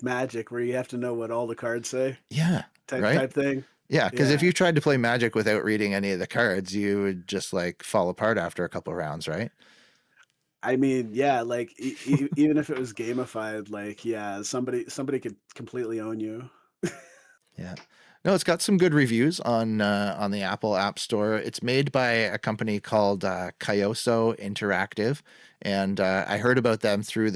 magic where you have to know what all the cards say Yeah, right. type thing. Yeah, because if Yeah. you tried to play Magic without reading any of the cards, you would just like fall apart after a couple of rounds, right? I mean, yeah, like even if it was gamified, like yeah, somebody could completely own you. Yeah. No, it's got some good reviews on the Apple App Store. It's made by a company called Kyoso Interactive, and I heard about them through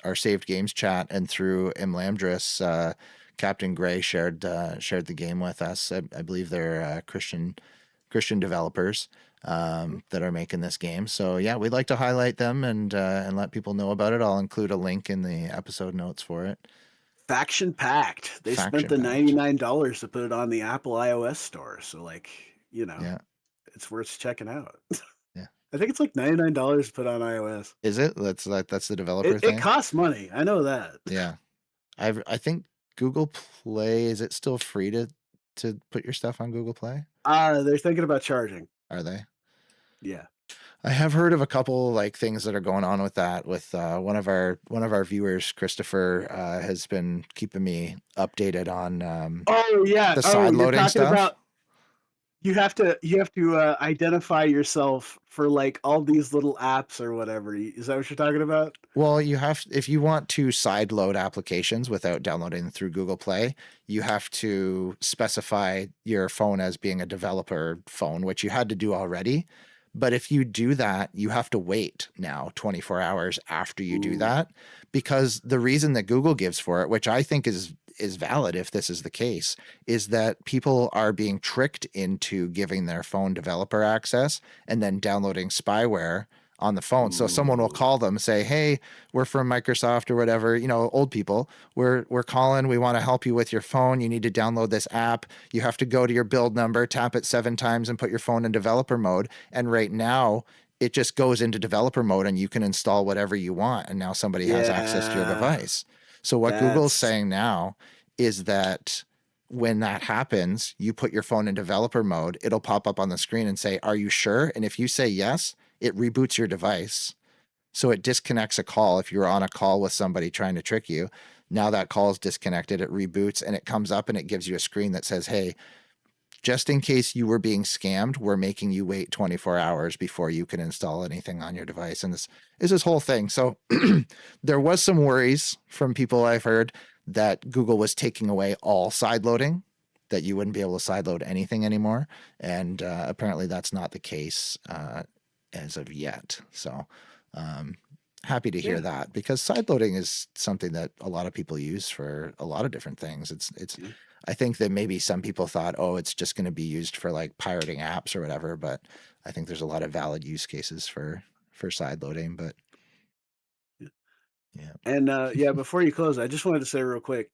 our saved games chat and through Imlamdris. Captain Gray shared the game with us. I believe they're Christian developers. that are making this game. So yeah, we'd like to highlight them and let people know about it. I'll include a link in the episode notes for it. Faction packed. They spent Faction the packed. $99 to put it on the Apple iOS store. So like, you know, Yeah, it's worth checking out. yeah. I think it's like $99 to put on iOS. Is it? That's the developer It thing. costs money. I know that. Yeah, I think Google Play, is it still free to put your stuff on Google Play? They're thinking about charging. Are they? Yeah. I have heard of a couple like things that are going on with that. With one of our viewers, Christopher, has been keeping me updated on Oh yeah. the Oh, side you're loading talking stuff. about you have to identify yourself for like all these little apps or whatever. Is that what you're talking about? Well, you have, if you want to side load applications without downloading them through Google Play, you have to specify your phone as being a developer phone, which you had to do already. But if you do that, you have to wait now 24 hours after you do Ooh. that, because the reason that Google gives for it, which I think is valid if this is the case, is that people are being tricked into giving their phone developer access and then downloading spyware on the phone. So someone will Ooh. call them, say, "Hey, we're from Microsoft or whatever, old people. We're calling. We want to help you with your phone. You need to download this app. You have to go to your build number, tap it 7 times, and put your phone in developer mode. And right now, it just goes into developer mode, and you can install whatever you want. And now somebody has access to your Yeah. device." So what Google's That's saying now is that when that happens, you put your phone in developer mode, it'll pop up on the screen and say, "Are you sure?" And if you say yes, it reboots your device. So it disconnects a call. If you're on a call with somebody trying to trick you, now that call is disconnected, it reboots and it comes up and it gives you a screen that says, "Hey, just in case you were being scammed, we're making you wait 24 hours before you can install anything on your device." And this is this whole thing. So there was some worries from people I've heard that Google was taking away all side loading, that you wouldn't be able to side load anything anymore. And apparently that's not the case as of yet. So um, happy to hear yeah. that, because side loading is something that a lot of people use for a lot of different things. It's Yeah. I think that maybe some people thought, oh, it's just going to be used for like pirating apps or whatever, but I think there's a lot of valid use cases for side loading. But Yeah. yeah. And yeah, before you close, I just wanted to say real quick,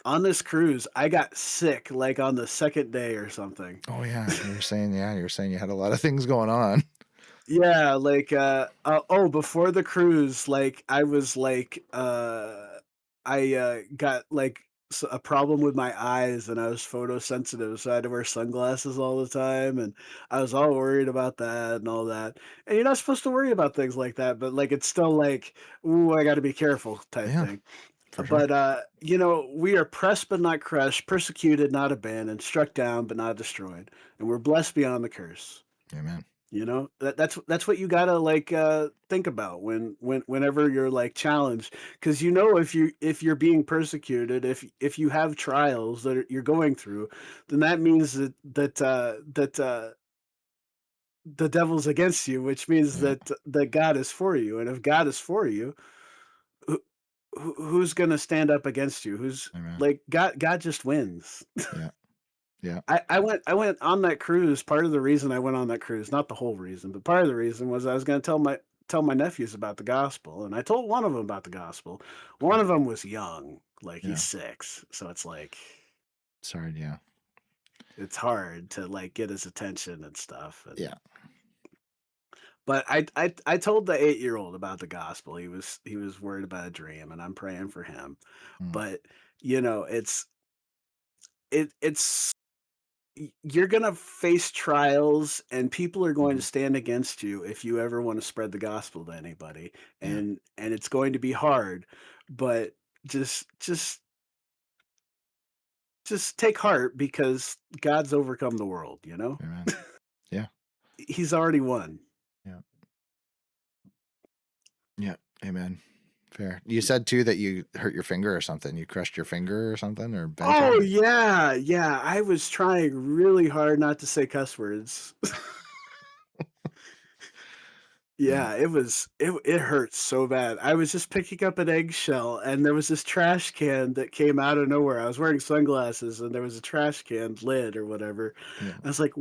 on this cruise, I got sick like on the second day or something. Oh yeah, you were saying you had a lot of things going on. Yeah, like oh, before the cruise, like I was like I got like a problem with my eyes and I was photosensitive, so I had to wear sunglasses all the time and I was all worried about that and all that. And you're not supposed to worry about things like that, but like it's still like, ooh, I got to be careful type Yeah, thing. for sure. But we are pressed but not crushed, persecuted, not abandoned, struck down but not destroyed, and we're blessed beyond the curse. Amen. That's what you gotta like think about whenever you're like challenged, because if you're being persecuted, if you have trials that you're going through, then that means that the devil's against you, which means Yeah. that God is for you, and if God is for you, who, who's gonna stand up against you? Who's Amen. like God just wins. Yeah. Yeah. I went on that cruise. Part of the reason I went on that cruise, not the whole reason, but part of the reason was I was going to tell my nephews about the gospel, and I told one of them about the gospel. One of them was young, like he's Yeah. 6, so it's like Sorry. Yeah. it's hard to like get his attention and stuff. And Yeah. but I told the 8-year-old about the gospel. He was worried about a dream, and I'm praying for him. Mm. But it's you're going to face trials and people are going to Mhm. stand against you if you ever want to spread the gospel to anybody, Yeah. and it's going to be hard, but just just just take heart because God's overcome the world. Amen. Yeah. He's already won. Yeah. Yeah. Amen. Fair. You said too that you hurt your finger or something. You crushed your finger or something, or bent it. Oh Or... yeah, yeah, I was trying really hard not to say cuss words. Yeah. Yeah, it hurt so bad. I was just picking up an eggshell and there was this trash can that came out of nowhere. I was wearing sunglasses and there was a trash can lid or whatever. Yeah. I was like,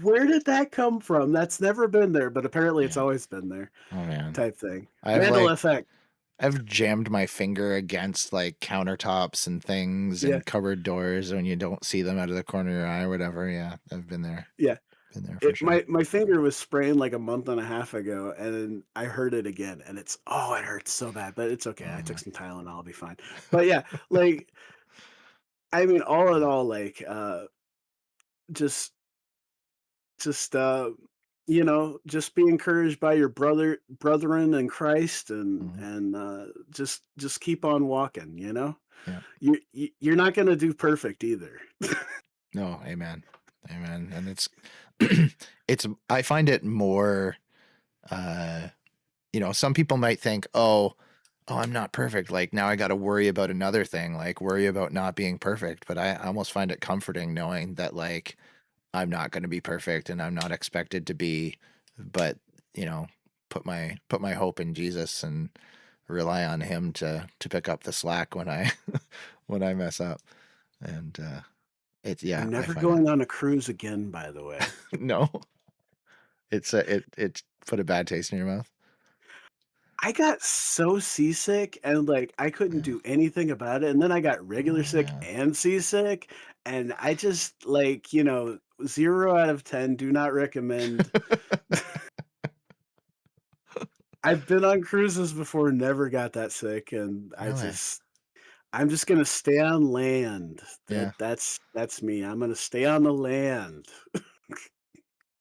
Where did that come from? That's never been there, but apparently it's Yeah. always been there," Oh man. type thing. I've Mandela like effect. I've jammed my finger against like countertops and things Yeah, and cupboard doors when you don't see them out of the corner of your eye or whatever. Yeah, I've been there. yeah. Been there for It sure. my finger was sprained like a month and a half ago, and then I hurt it again, and it hurts so bad, but it's okay. I took Uh, some Tylenol, I'll be fine. But yeah, like I mean, all in yeah. all, like just just you know, just be encouraged by your brethren in Christ, and Mhm. just keep on walking. You know, Yeah. you're not gonna do perfect either. No, amen. Amen. And it's it's I find it more uh some people might think, "Oh, I'm not perfect. Like now I got to worry about another thing, like worry about not being perfect." But I almost find it comforting knowing that like I'm not going to be perfect and I'm not expected to be, but you know, put my hope in Jesus and rely on him to pick up the slack when I when I mess up. And it's I'm yeah, I never find it going on a cruise again, by the way. no, it put a bad taste in your mouth. I got so seasick and like I couldn't Yeah. do anything about it. And then I got regular Oh sick man. and seasick. And I just like, 0 out of 10, do not recommend. I've been on cruises before, never got that sick, and Really? I'm just gonna stay on land. Yeah, That's me. I'm gonna stay on the land.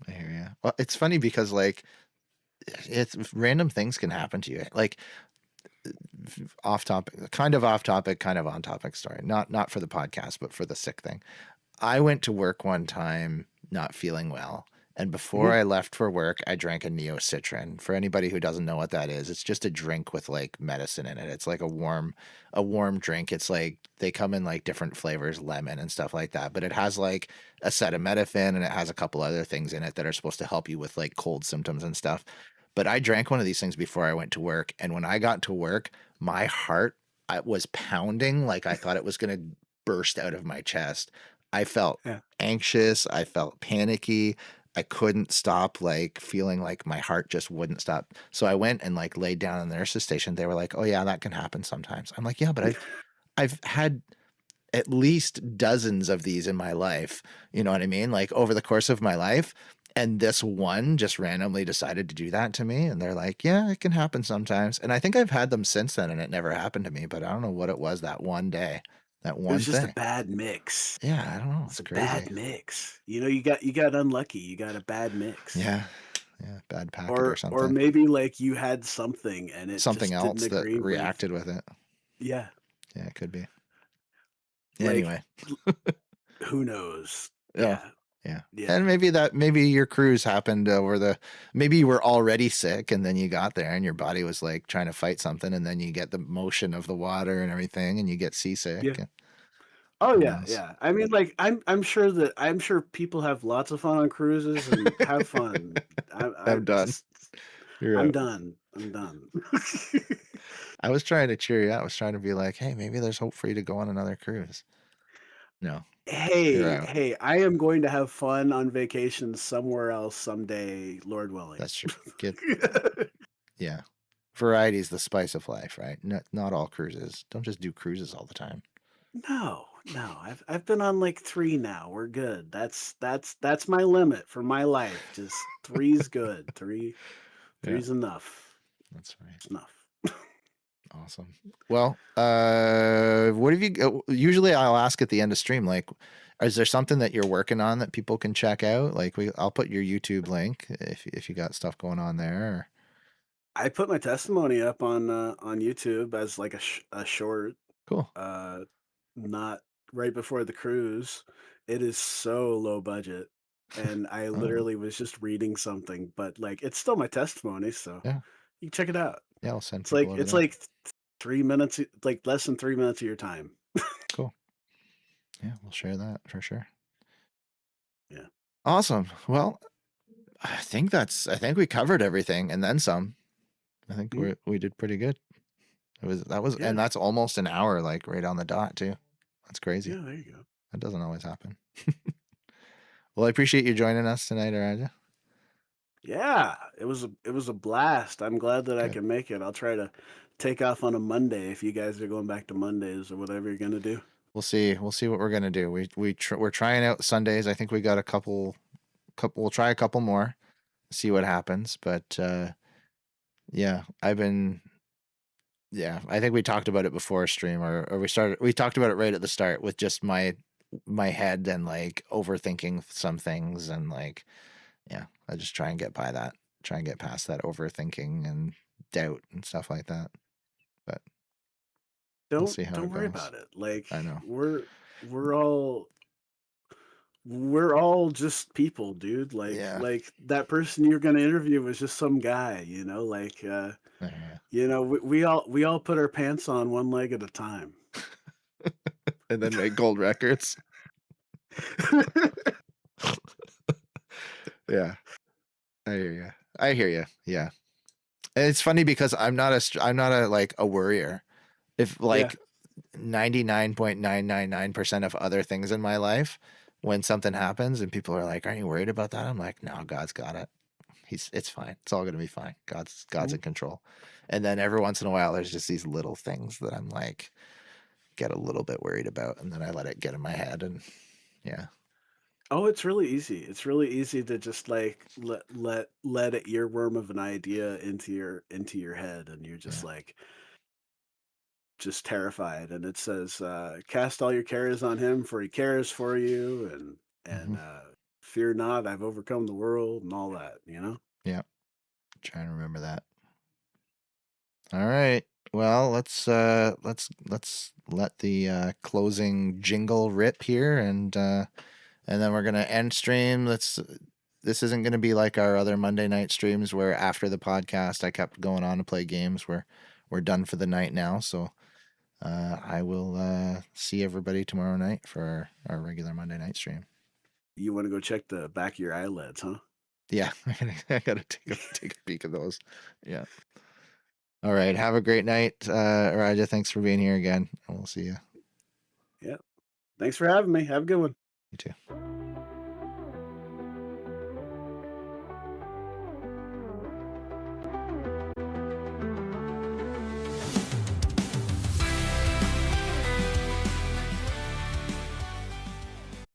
I hear you. Well, it's funny because like it's random things can happen to you. Like off topic, kind of on topic story. Not for the podcast, but for the sick thing. I went to work one time not feeling well. And before Mhm. I left for work, I drank a neocitrin. For anybody who doesn't know what that is, it's just a drink with like medicine in it. It's like a warm drink. It's like they come in like different flavors, lemon and stuff like that. But it has like acetaminophen and it has a couple other things in it that are supposed to help you with like cold symptoms and stuff. But I drank one of these things before I went to work, and when I got to work, my heart was pounding like I thought it was going to burst out of my chest. I felt Yeah. anxious. I felt panicky. I couldn't stop like feeling like my heart just wouldn't stop. So I went and like laid down in the nurse's station. They were like, "Oh yeah, that can happen sometimes." I'm like, "Yeah, but I've had at least dozens of these in my life." You know what I mean? Like over the course of my life. And this one just randomly decided to do that to me. And they're like, "Yeah, it can happen sometimes." And I think I've had them since then and it never happened to me, but I don't know what it was that one day, that It was one just a thing. bad mix. Yeah, I don't know. It's It's a crazy. bad mix. You got unlucky. You got a bad mix. Yeah. Yeah. Bad packet or Or something. maybe like you had something and it Something just didn't else that agree with. reacted with it. Yeah. Yeah, it could be. Like Anyway. who knows? Oh, Yeah. yeah. And Yeah. maybe your cruise happened maybe you were already sick and then you got there and your body was like trying to fight something and then you get the motion of the water and everything and you get seasick. Yeah. And Oh who yeah, knows? yeah. I mean, like I'm sure people have lots of fun on cruises and have fun. I I'm done. just You're I'm out. done. I'm done. I was trying to cheer you out. I was trying to be like, hey, maybe there's hope for you to go on another cruise. No, you're Hey, out. hey, I am going to have fun on vacation somewhere else someday, Lord willing. That's true. Get Yeah. Variety is the spice of life, right? Not all cruises. Don't just do cruises all the time. No, no. I've been on like 3 now. We're good. That's my limit for my life. Just three's good. Yeah, Three's enough. that's right. It's enough. Awesome. Well, what have you? Usually, I'll ask at the end of stream, like, is there something that you're working on that people can check out? Like, I'll put your YouTube link if you got stuff going on there. I put my testimony up on YouTube as like a short, Cool. uh, not right before the cruise. It is so low budget, and I Oh, literally was just reading something, but like it's still my testimony, so yeah, you can check it out. yeah. I'll send It's people like over it's there. like 3 minutes, like less than 3 minutes of your time. Cool. Yeah, we'll share that for sure. Yeah. Awesome. Well, I think we covered everything and then some. I think Hmm? we did pretty good. And Yeah, that's almost an hour, like right on the dot too. That's crazy. yeah. There you go. That doesn't always happen. Well, I appreciate you joining us tonight, Araja. Yeah, it was a blast. I'm glad that I Good. can make it. I'll try to take off on a Monday if you guys are going back to Mondays or whatever you're gonna do. We'll see. We'll see what we're gonna do. We're trying out Sundays. I think we got a couple. We'll try a couple more. See what happens. But yeah, I've been. Yeah, I think we talked about it before stream, or we talked about it right at the start with just my head and like overthinking some things and like yeah, I just try and get by that. Try and get past that overthinking and doubt and stuff like that. But we'll Don't see how don't it worry goes. about it. Like I know. we're all we're all just people, dude. Yeah. Like that person you're gonna interview was just some guy, Yeah. we all put our pants on one leg at a time. And then make gold records. Yeah. I hear you. I hear you. Yeah. And it's funny because I'm not a like a worrier. If Yeah. like 99.999% of other things in my life, when something happens and people are like, "Are you worried about that?" I'm like, "No, God's got it. It's fine. It's all gonna be fine. God's Mhm. in control." And then every once in a while, there's just these little things that I'm like get a little bit worried about, and then I let it get in my head, and yeah, Oh, it's really easy. It's really easy to just like let an earworm of an idea into your head, and you're just yeah, like just terrified. And it says, "Cast all your cares on him, for he cares for you," hmm, and fear not, I've overcome the world, and all that. yeah. Trying to remember that. All right. Well, let's let the closing jingle rip here, and then we're gonna end stream. This isn't gonna be like our other Monday night streams where after the podcast I kept going on to play games. We're done for the night now, so I will see everybody tomorrow night for our regular Monday night stream. You want to go check the back of your eyelids, huh? Yeah, I gotta take a peek at those. Yeah. All right. Have a great night, Raja. Thanks for being here again, and we'll see you. Yeah. Thanks for having me. Have a good one. You too.